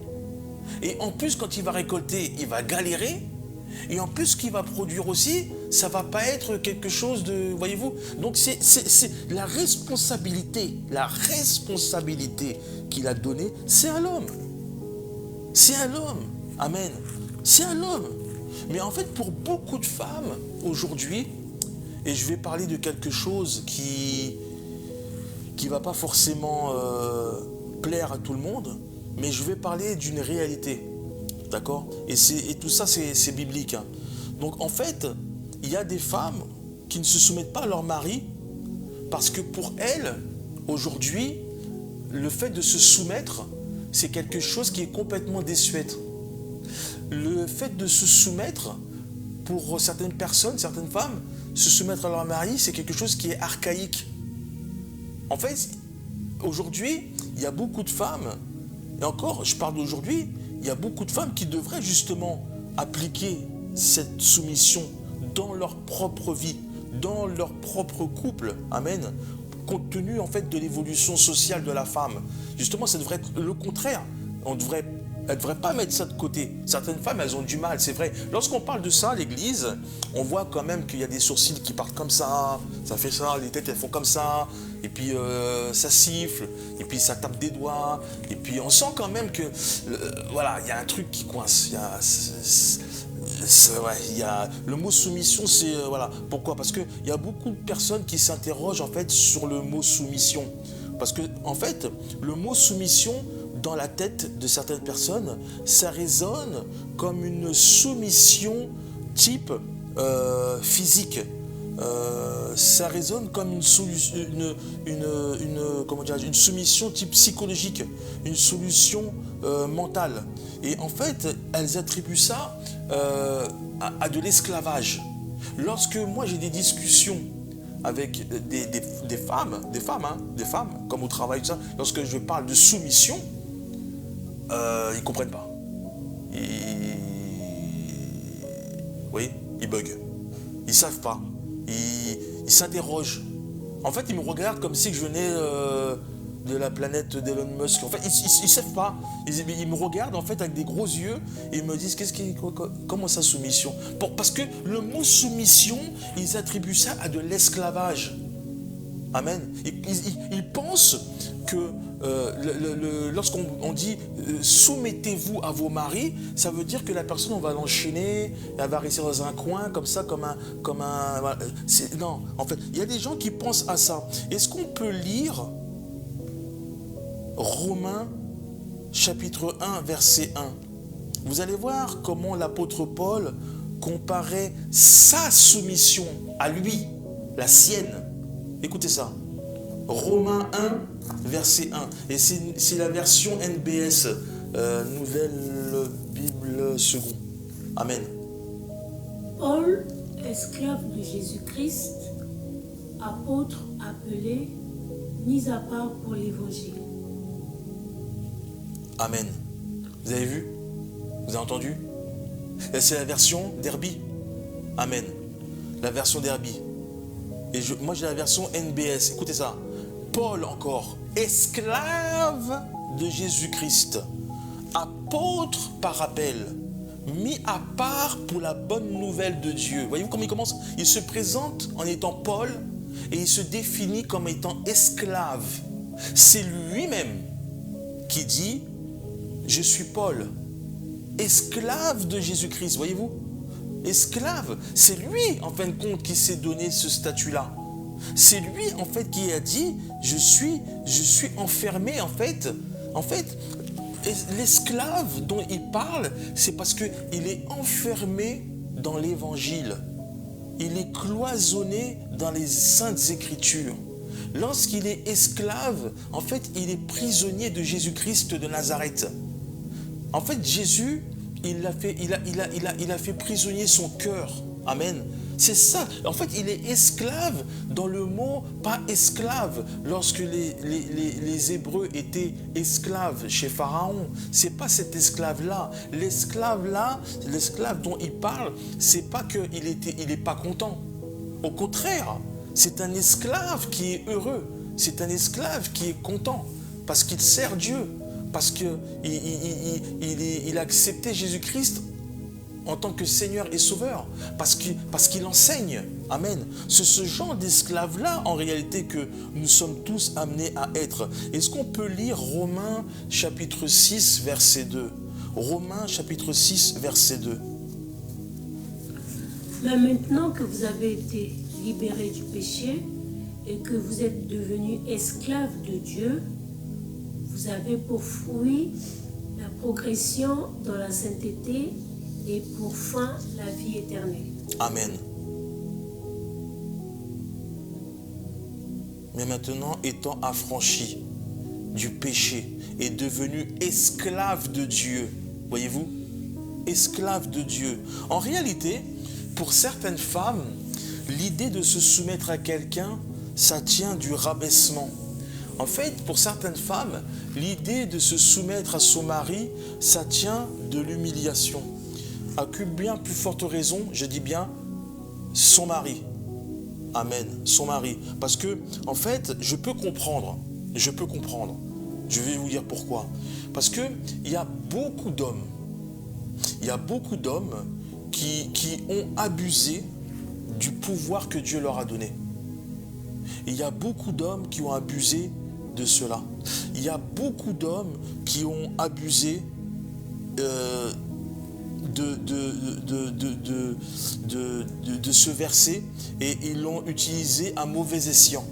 Et en plus, quand il va récolter, il va galérer. Et en plus, ce qu'il va produire aussi, ça ne va pas être quelque chose de... Voyez-vous? Donc, c'est la responsabilité qu'il a donnée, c'est à l'homme. C'est à l'homme. Amen. C'est à l'homme. Mais en fait, pour beaucoup de femmes, aujourd'hui, et je vais parler de quelque chose qui ne va pas forcément plaire à tout le monde, mais je vais parler d'une réalité. D'accord? Et tout ça, c'est biblique. Hein. Donc, en fait, il y a des femmes qui ne se soumettent pas à leur mari parce que pour elles, aujourd'hui, le fait de se soumettre, c'est quelque chose qui est complètement désuète. Le fait de se soumettre, pour certaines personnes, certaines femmes, se soumettre à leur mari, c'est quelque chose qui est archaïque. En fait, aujourd'hui, il y a beaucoup de femmes, et encore, je parle d'aujourd'hui, il y a beaucoup de femmes qui devraient justement appliquer cette soumission dans leur propre vie, dans leur propre couple. Amen. Compte tenu en fait de l'évolution sociale de la femme. Justement, ça devrait être le contraire. Elle ne devrait pas mettre ça de côté. Certaines femmes, elles ont du mal, c'est vrai. Lorsqu'on parle de ça à l'église, on voit quand même qu'il y a des sourcils qui partent comme ça fait ça, les têtes elles font comme ça, et puis ça siffle, et puis ça tape des doigts, et puis on sent quand même que, voilà, il y a un truc qui coince. Il y a le mot soumission, c'est voilà. Pourquoi? Parce qu'il y a beaucoup de personnes qui s'interrogent en fait sur le mot soumission. Parce que en fait, le mot soumission, dans la tête de certaines personnes, ça résonne comme une soumission type physique. Ça résonne comme une soumission type psychologique, une solution mentale. Et en fait, elles attribuent ça à de l'esclavage. Lorsque moi j'ai des discussions avec des femmes, comme au travail, tout ça, lorsque je parle de soumission, ils ne comprennent pas. Oui, ils bug. Ils ne savent pas. Ils s'interrogent. En fait, ils me regardent comme si je venais de la planète d'Elon Musk. En fait, ils ne savent pas. Ils me regardent en fait avec des gros yeux et ils me disent comment ça soumission? Parce que le mot soumission, ils attribuent ça à de l'esclavage. Amen. Ils pensent que lorsqu'on dit soumettez-vous à vos maris, ça veut dire que la personne, on va l'enchaîner, elle va rester dans un coin comme ça, comme un non, en fait, il y a des gens qui pensent à ça. Est-ce qu'on peut lire Romains chapitre 1 verset 1? Vous allez voir comment l'apôtre Paul comparait sa soumission à lui, la sienne. Écoutez ça. Romains 1, verset 1. Et c'est la version NBS, Nouvelle Bible Seconde. Amen. Paul, esclave de Jésus-Christ, apôtre appelé, mis à part pour l'évangile. Amen. Vous avez vu? Vous avez entendu? C'est la version Derby. Amen. La version Derby. Et moi j'ai la version NBS. Écoutez ça. Paul encore, esclave de Jésus-Christ, apôtre par appel, mis à part pour la bonne nouvelle de Dieu. Voyez-vous comment il commence? Il se présente en étant Paul et il se définit comme étant esclave. C'est lui-même qui dit « Je suis Paul, esclave de Jésus-Christ ». Voyez-vous? Esclave, c'est lui en fin de compte qui s'est donné ce statut-là. C'est lui en fait qui a dit « Je suis enfermé » en fait, l'esclave dont il parle, c'est parce qu'il est enfermé dans l'évangile. Il est cloisonné dans les saintes écritures. Lorsqu'il est esclave, en fait, il est prisonnier de Jésus-Christ de Nazareth. En fait, Jésus, il a fait prisonnier son cœur. Amen. C'est ça. En fait, il est esclave dans le mot, pas esclave. Lorsque les Hébreux étaient esclaves chez Pharaon, c'est pas cet esclave-là. L'esclave-là, l'esclave dont il parle, c'est pas qu'il est pas content. Au contraire, c'est un esclave qui est heureux. C'est un esclave qui est content parce qu'il sert Dieu, parce qu'il a accepté Jésus-Christ en tant que Seigneur et Sauveur, parce qu'il enseigne. Amen. C'est ce genre d'esclave-là, en réalité, que nous sommes tous amenés à être. Est-ce qu'on peut lire Romains chapitre 6, verset 2 ? Romains chapitre 6, verset 2. Mais maintenant que vous avez été libérés du péché et que vous êtes devenus esclaves de Dieu, vous avez pour fruit la progression dans la sainteté et pour fin la vie éternelle. Amen. Mais maintenant, étant affranchi du péché et devenu esclave de Dieu, voyez-vous, esclave de Dieu. En réalité, pour certaines femmes, l'idée de se soumettre à quelqu'un, ça tient du rabaissement. En fait, pour certaines femmes, l'idée de se soumettre à son mari, ça tient de l'humiliation. À bien plus forte raison, je dis bien, son mari. Amen, son mari. Parce que, en fait, je peux comprendre. Je vais vous dire pourquoi. Parce que il y a beaucoup d'hommes. Qui ont abusé du pouvoir que Dieu leur a donné. Il y a beaucoup d'hommes qui ont abusé de cela. Il y a beaucoup d'hommes qui ont abusé de ce verset et ils l'ont utilisé à mauvais escient.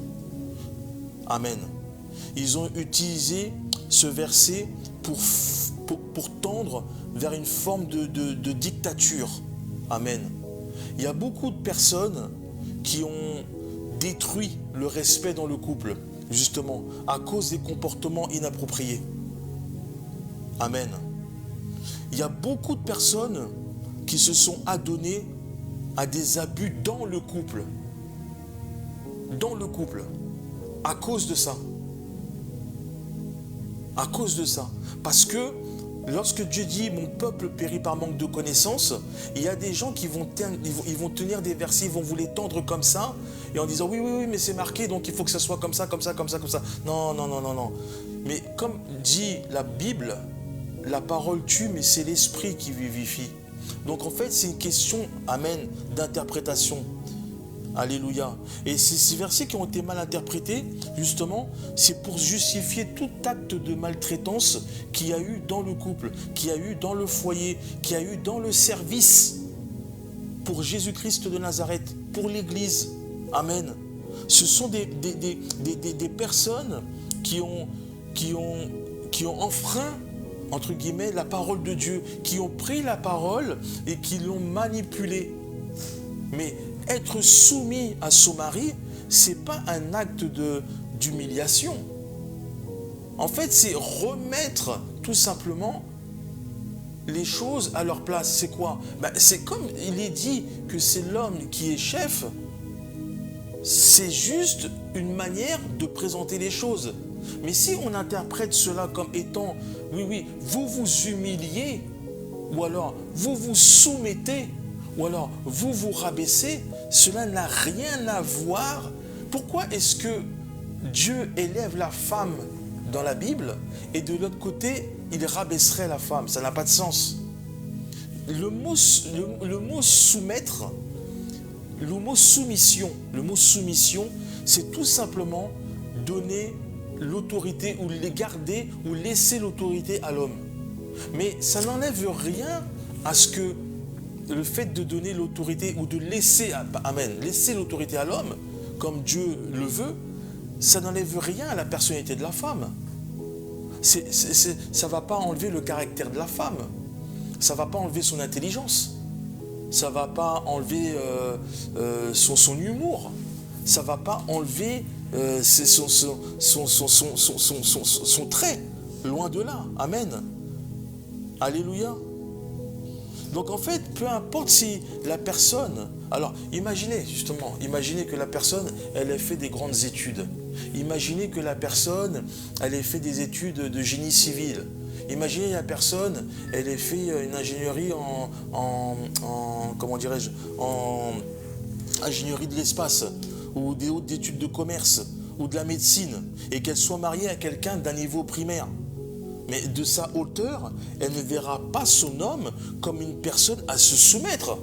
Amen. Ils ont utilisé ce verset pour tendre vers une forme de dictature. Amen. Il y a beaucoup de personnes qui ont détruit le respect dans le couple, justement, à cause des comportements inappropriés. Amen. Il y a beaucoup de personnes qui se sont adonnées à des abus dans le couple. Dans le couple. À cause de ça. À cause de ça. Parce que lorsque Dieu dit « Mon peuple périt par manque de connaissance », il y a des gens qui vont tenir des versets, ils vont vous les tendre comme ça, et en disant « Oui, mais c'est marqué, donc il faut que ça soit comme ça, comme ça, comme ça, comme ça. » Non. Mais comme dit la Bible, la parole tue, mais c'est l'esprit qui vivifie. Donc en fait, c'est une question, amen, d'interprétation. Alléluia. Et ces versets qui ont été mal interprétés, justement, c'est pour justifier tout acte de maltraitance qu'il y a eu dans le couple, qu'il y a eu dans le foyer, qu'il y a eu dans le service pour Jésus-Christ de Nazareth, pour l'Église. Amen. Ce sont des personnes qui ont enfreint, entre guillemets, la parole de Dieu, qui ont pris la parole et qui l'ont manipulée. Mais être soumis à son mari, ce n'est pas un acte d'humiliation. En fait, c'est remettre tout simplement les choses à leur place. C'est quoi? C'est comme il est dit que c'est l'homme qui est chef. C'est juste une manière de présenter les choses. Mais si on interprète cela comme étant, oui, vous vous humiliez, ou alors vous vous soumettez, ou alors vous vous rabaissez, cela n'a rien à voir. Pourquoi est-ce que Dieu élève la femme dans la Bible et de l'autre côté, il rabaisserait la femme? Ça n'a pas de sens. le mot soumettre, le mot soumission, c'est tout simplement donner l'autorité ou garder ou laisser l'autorité à l'homme. Mais ça n'enlève rien à ce que le fait de donner l'autorité ou de laisser, amen, laisser l'autorité à l'homme, comme Dieu le veut, ça n'enlève rien à la personnalité de la femme. Ça ne va pas enlever le caractère de la femme. Ça ne va pas enlever son intelligence. Ça ne va pas enlever son humour. Ça ne va pas enlever son trait. Loin de là. Amen. Alléluia. Donc en fait, peu importe si la personne... Alors imaginez que la personne, elle ait fait des grandes études. Imaginez que la personne, elle ait fait des études de génie civil. Imaginez la personne, elle ait fait une ingénierie comment dirais-je, en ingénierie de l'espace, ou des hautes études de commerce, ou de la médecine, et qu'elle soit mariée à quelqu'un d'un niveau primaire. Mais de sa hauteur, elle ne verra pas son homme comme une personne à se soumettre.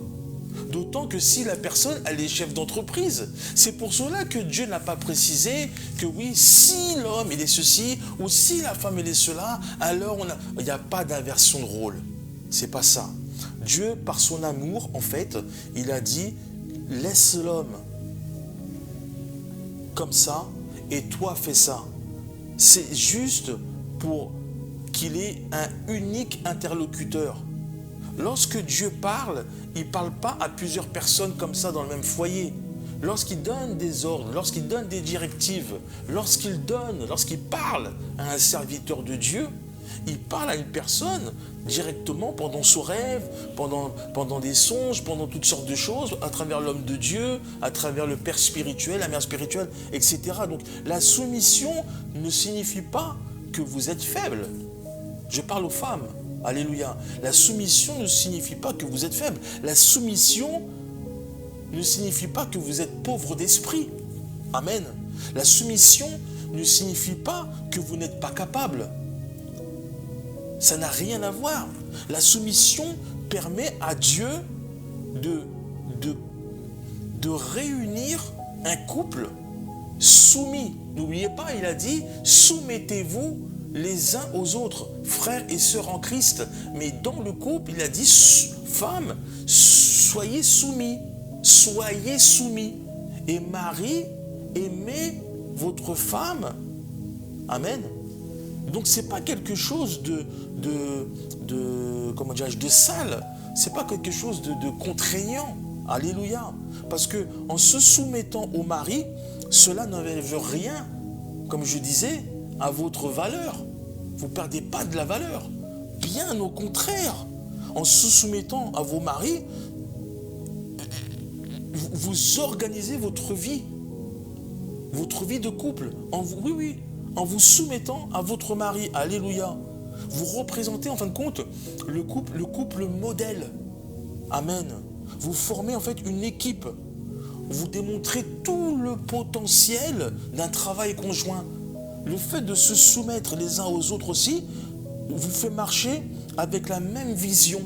D'autant que si la personne, elle est chef d'entreprise. C'est pour cela que Dieu n'a pas précisé que oui, si l'homme il est ceci, ou si la femme elle est cela, alors il n'y a pas d'inversion de rôle. C'est pas ça. Dieu, par son amour, en fait, il a dit, laisse l'homme comme ça, et toi fais ça. C'est juste pour qu'il ait un unique interlocuteur. Lorsque Dieu parle, il ne parle pas à plusieurs personnes comme ça dans le même foyer. Lorsqu'il donne des ordres, lorsqu'il donne des directives, lorsqu'il parle à un serviteur de Dieu, il parle à une personne directement pendant son rêve, pendant des songes, pendant toutes sortes de choses, à travers l'homme de Dieu, à travers le Père spirituel, la Mère spirituelle, etc. Donc la soumission ne signifie pas que vous êtes faible. Je parle aux femmes. Alléluia. La soumission ne signifie pas que vous êtes faible. La soumission ne signifie pas que vous êtes pauvre d'esprit. Amen. La soumission ne signifie pas que vous n'êtes pas capable. Ça n'a rien à voir. La soumission permet à Dieu de réunir un couple soumis. N'oubliez pas, il a dit, soumettez-vous les uns aux autres, frères et sœurs en Christ. Mais dans le couple, il a dit, femmes, soyez soumis. Soyez soumis. Et mari, aimez votre femme. Amen. Donc, ce n'est pas quelque chose comment dirais-je, de sale. Ce n'est pas quelque chose de contraignant. Alléluia. Parce que en se soumettant au mari, cela n'enlève rien, comme je disais, à votre valeur. Vous ne perdez pas de la valeur. Bien au contraire. En se soumettant à vos maris, vous organisez votre vie de couple. En vous soumettant à votre mari. Alléluia. Vous représentez en fin de compte le couple modèle. Amen. Vous formez en fait une équipe. Vous démontrez tout le potentiel d'un travail conjoint. Le fait de se soumettre les uns aux autres aussi vous fait marcher avec la même vision,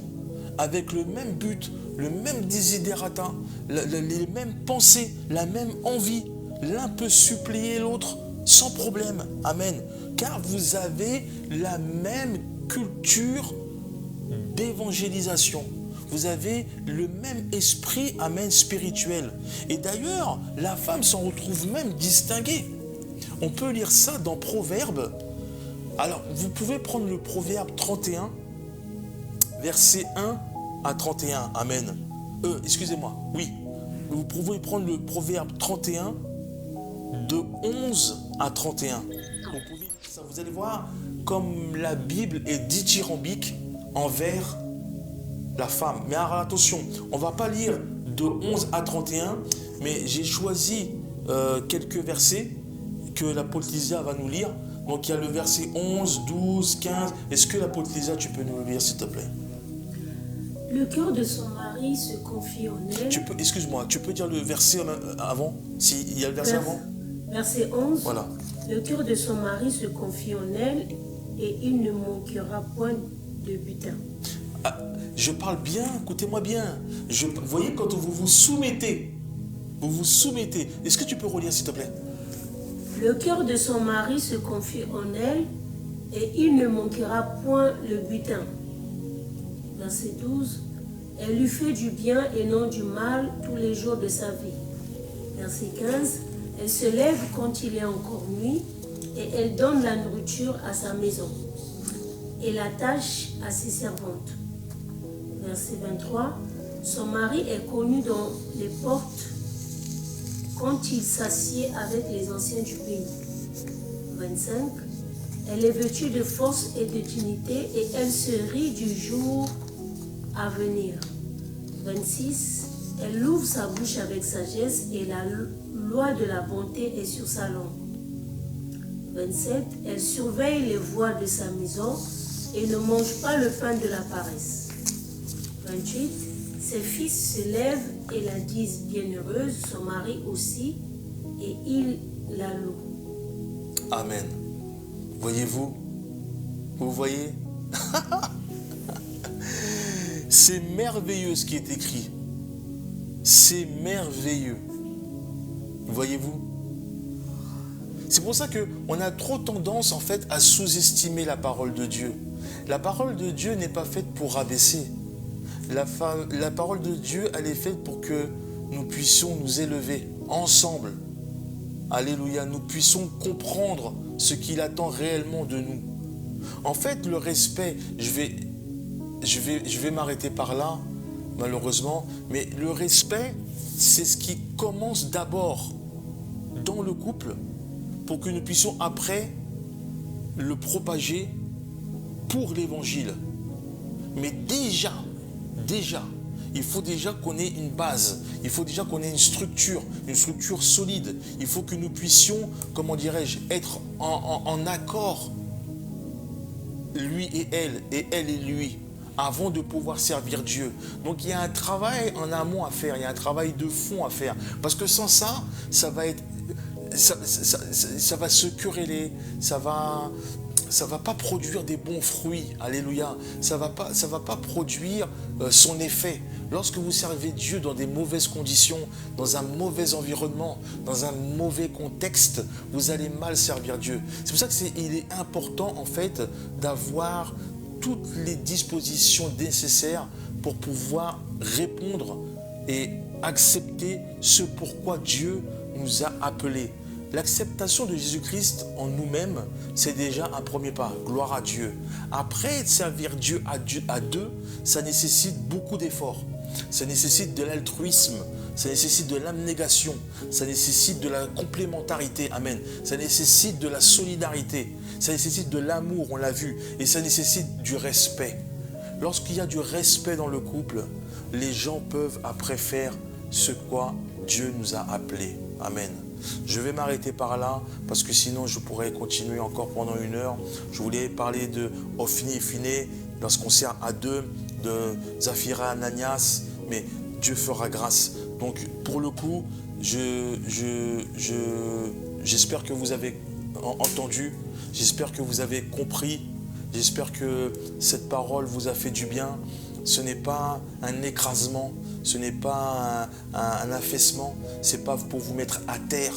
avec le même but, le même desiderata, les mêmes pensées, la même envie. L'un peut suppléer l'autre sans problème. Amen. Car vous avez la même culture d'évangélisation. Vous avez le même esprit, amen, spirituel. Et d'ailleurs, la femme s'en retrouve même distinguée. On peut lire ça dans Proverbes. Alors, vous pouvez prendre le Proverbe 31, versets 1 à 31. Amen. Excusez-moi, oui. Vous pouvez prendre le Proverbe 31, de 11 à 31. Vous allez voir comme la Bible est dithyrambique envers la femme. Mais alors, attention, on ne va pas lire de 11 à 31, mais j'ai choisi quelques versets que l'apôtre Lysia va nous lire. Donc il y a le verset 11, 12, 15. Est-ce que l'apôtre Lysia, tu peux nous le lire s'il te plaît? Le cœur de son mari se confie en elle. Excuse-moi, tu peux dire le verset avant? S'il y a le verset avant? Verset 11. Voilà. Le cœur de son mari se confie en elle et il ne manquera point de butin. Je parle bien, écoutez-moi bien. Vous voyez, quand vous vous soumettez, Est-ce que tu peux relire, s'il te plaît? Le cœur de son mari se confie en elle et il ne manquera point le butin. Verset 12. Elle lui fait du bien et non du mal tous les jours de sa vie. Verset 15. Elle se lève quand il est encore nuit et elle donne la nourriture à sa maison et l'attache à ses servantes. Verset 23. Son mari est connu dans les portes quand il s'assied avec les anciens du pays. 25. Elle est vêtue de force et de dignité et elle se rit du jour à venir. 26. Elle ouvre sa bouche avec sagesse et la loi de la bonté est sur sa langue. 27. Elle surveille les voies de sa maison et ne mange pas le pain de la paresse. 28. Ses fils se lèvent et la disent bienheureuse, son mari aussi, et il la loue. Amen. Voyez-vous? Vous voyez? C'est merveilleux ce qui est écrit. C'est merveilleux. Voyez-vous? C'est pour ça qu'on a trop tendance en fait à sous-estimer la parole de Dieu. La parole de Dieu n'est pas faite pour rabaisser. La parole de Dieu, elle est faite pour que nous puissions nous élever ensemble. Alléluia, nous puissions comprendre ce qu'il attend réellement de nous. En fait, le respect, je vais m'arrêter par là, malheureusement, mais le respect, c'est ce qui commence d'abord dans le couple pour que nous puissions après le propager pour l'évangile. Mais déjà, il faut déjà qu'on ait une base, il faut déjà qu'on ait une structure solide. Il faut que nous puissions, comment dirais-je, être en accord, lui et elle et lui, avant de pouvoir servir Dieu. Donc il y a un travail en amont à faire, il y a un travail de fond à faire. Parce que sans ça, ça va se quereller, ça va pas produire des bons fruits, alléluia. Ça va pas produire son effet. Lorsque vous servez Dieu dans des mauvaises conditions, dans un mauvais environnement, dans un mauvais contexte, vous allez mal servir Dieu. C'est pour ça qu'il est important en fait d'avoir toutes les dispositions nécessaires pour pouvoir répondre et accepter ce pourquoi Dieu nous a appelés. L'acceptation de Jésus-Christ en nous-mêmes, c'est déjà un premier pas. Gloire à Dieu. Après, servir Dieu à deux, ça nécessite beaucoup d'efforts. Ça nécessite de l'altruisme. Ça nécessite de l'abnégation. Ça nécessite de la complémentarité. Amen. Ça nécessite de la solidarité. Ça nécessite de l'amour, on l'a vu. Et ça nécessite du respect. Lorsqu'il y a du respect dans le couple, les gens peuvent après faire ce quoi Dieu nous a appelés. Amen. Je vais m'arrêter par là parce que sinon je pourrais continuer encore pendant 1 heure. Je voulais parler de Ophni et Phiné lorsqu'on sert à deux, de Zaphira et Ananias, mais Dieu fera grâce. Donc pour le coup, j'espère que vous avez entendu, j'espère que vous avez compris, j'espère que cette parole vous a fait du bien. Ce n'est pas un écrasement, ce n'est pas un affaissement, ce n'est pas pour vous mettre à terre,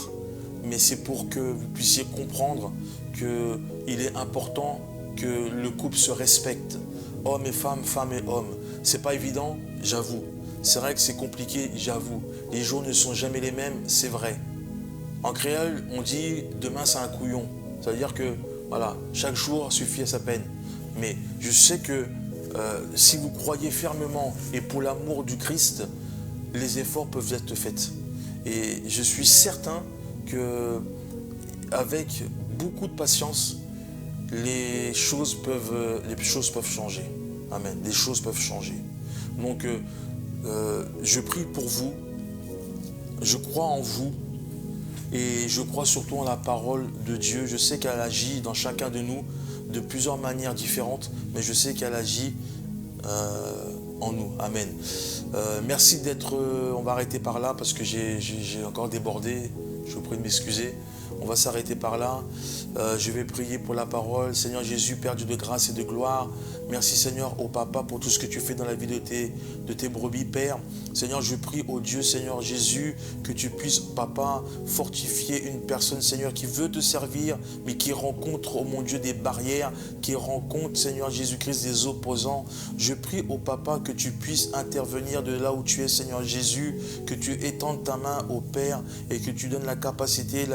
mais c'est pour que vous puissiez comprendre qu'il est important que le couple se respecte, hommes et femmes, femmes et hommes. Ce n'est pas évident, j'avoue. C'est vrai que c'est compliqué, j'avoue. Les jours ne sont jamais les mêmes, c'est vrai. En créole, on dit « demain c'est un couillon ». Ça veut dire que voilà, chaque jour suffit à sa peine. Mais je sais que si vous croyez fermement et pour l'amour du Christ, les efforts peuvent être faits. Et je suis certain qu'avec beaucoup de patience, les choses peuvent changer. Amen. Les choses peuvent changer. Donc, je prie pour vous. Je crois en vous. Et je crois surtout en la parole de Dieu. Je sais qu'elle agit dans chacun de nous de plusieurs manières différentes, mais je sais qu'elle agit en nous. Amen. Merci d'être... on va arrêter par là parce que j'ai encore débordé. Je vous prie de m'excuser. On va s'arrêter par là. Je vais prier pour la parole. Seigneur Jésus, Père Dieu de grâce et de gloire, merci Seigneur, au Papa, pour tout ce que tu fais dans la vie de tes brebis, Père. Seigneur, je prie au Dieu, Seigneur Jésus, que tu puisses, Papa, fortifier une personne, Seigneur, qui veut te servir, mais qui rencontre, oh mon Dieu, des barrières, qui rencontre, Seigneur Jésus-Christ, des opposants. Je prie au Papa que tu puisses intervenir de là où tu es, Seigneur Jésus, que tu étendes ta main au Père et que tu donnes la capacité,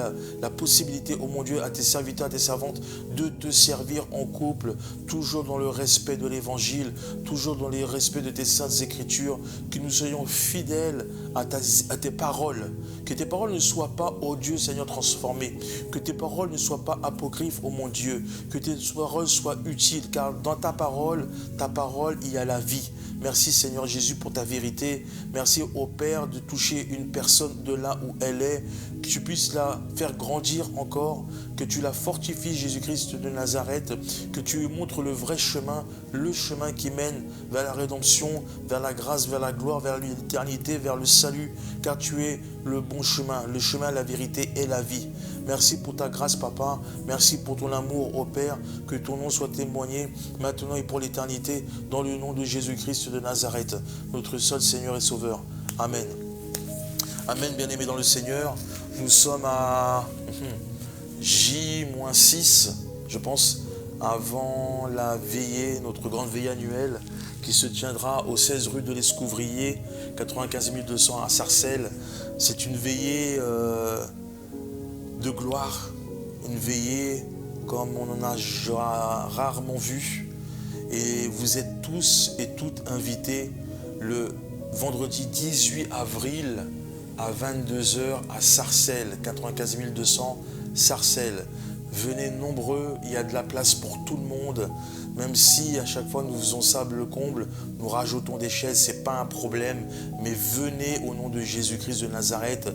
la possibilité, oh mon Dieu, à tes serviteurs, à tes servantes, de te servir en couple, toujours dans le respect de l'Évangile, toujours dans le respect de tes saintes Écritures, que nous soyons fidèles à tes paroles, que tes paroles ne soient pas, oh Dieu, Seigneur, transformées, que tes paroles ne soient pas apocryphes, oh mon Dieu, que tes paroles soient utiles, car dans ta parole, il y a la vie. Merci Seigneur Jésus pour ta vérité. Merci au Père de toucher une personne de là où elle est, que tu puisses la faire grandir encore, que tu la fortifies, Jésus-Christ de Nazareth, que tu lui montres le vrai chemin, le chemin qui mène vers la rédemption, vers la grâce, vers la gloire, vers l'éternité, vers le salut, car tu es le bon chemin, la vérité et la vie. Merci pour ta grâce, Papa. Merci pour ton amour, ô Père. Que ton nom soit témoigné maintenant et pour l'éternité, dans le nom de Jésus-Christ de Nazareth, notre seul Seigneur et Sauveur. Amen. Amen, bien-aimés dans le Seigneur. Nous sommes à J-6, je pense, avant la veillée, notre grande veillée annuelle, qui se tiendra au 16 rue de l'Escouvrier, 95 200 à Sarcelles. C'est une veillée de gloire, une veillée comme on en a rarement vu. Et vous êtes tous et toutes invités le vendredi 18 avril à 22 h à Sarcelles, 95 200 Sarcelles. Venez nombreux, il y a de la place pour tout le monde. Même si à chaque fois nous faisons sable comble, nous rajoutons des chaises, ce n'est pas un problème. Mais venez au nom de Jésus-Christ de Nazareth.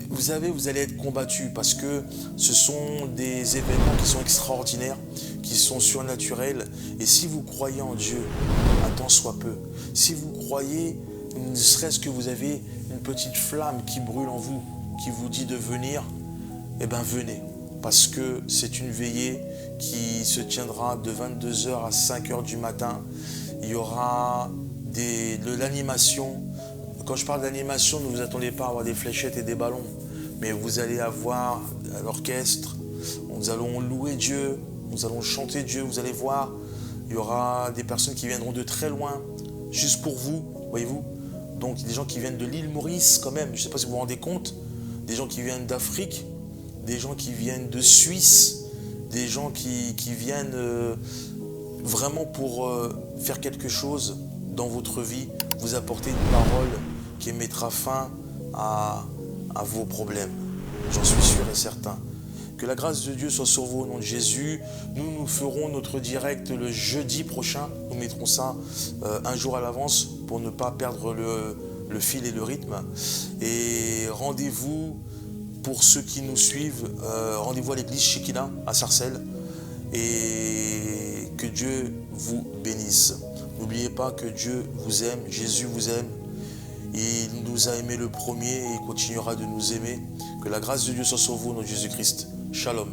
Vous savez, vous allez être combattus parce que ce sont des événements qui sont extraordinaires, qui sont surnaturels. Et si vous croyez en Dieu, un temps soit peu, si vous croyez, ne serait-ce que vous avez une petite flamme qui brûle en vous, qui vous dit de venir, eh bien venez. Parce que c'est une veillée qui se tiendra de 22 h à 5 h du matin. Il y aura de l'animation. Quand je parle d'animation, ne vous attendez pas à avoir des fléchettes et des ballons. Mais vous allez avoir l'orchestre, nous allons louer Dieu, nous allons chanter Dieu, vous allez voir. Il y aura des personnes qui viendront de très loin, juste pour vous, voyez-vous. Donc des gens qui viennent de l'île Maurice quand même, je ne sais pas si vous vous rendez compte. Des gens qui viennent d'Afrique, des gens qui viennent de Suisse, des gens qui viennent vraiment pour faire quelque chose dans votre vie, vous apporter une parole qui mettra fin à vos problèmes. J'en suis sûr et certain. Que la grâce de Dieu soit sur vous au nom de Jésus. Nous ferons notre direct le jeudi prochain. Nous mettrons ça un jour à l'avance pour ne pas perdre le fil et le rythme. Et rendez-vous pour ceux qui nous suivent. Rendez-vous à l'église Shekinah à Sarcelles. Et que Dieu vous bénisse. N'oubliez pas que Dieu vous aime, Jésus vous aime. Il nous a aimé le premier et il continuera de nous aimer. Que la grâce de Dieu soit sur vous, notre Jésus-Christ. Shalom.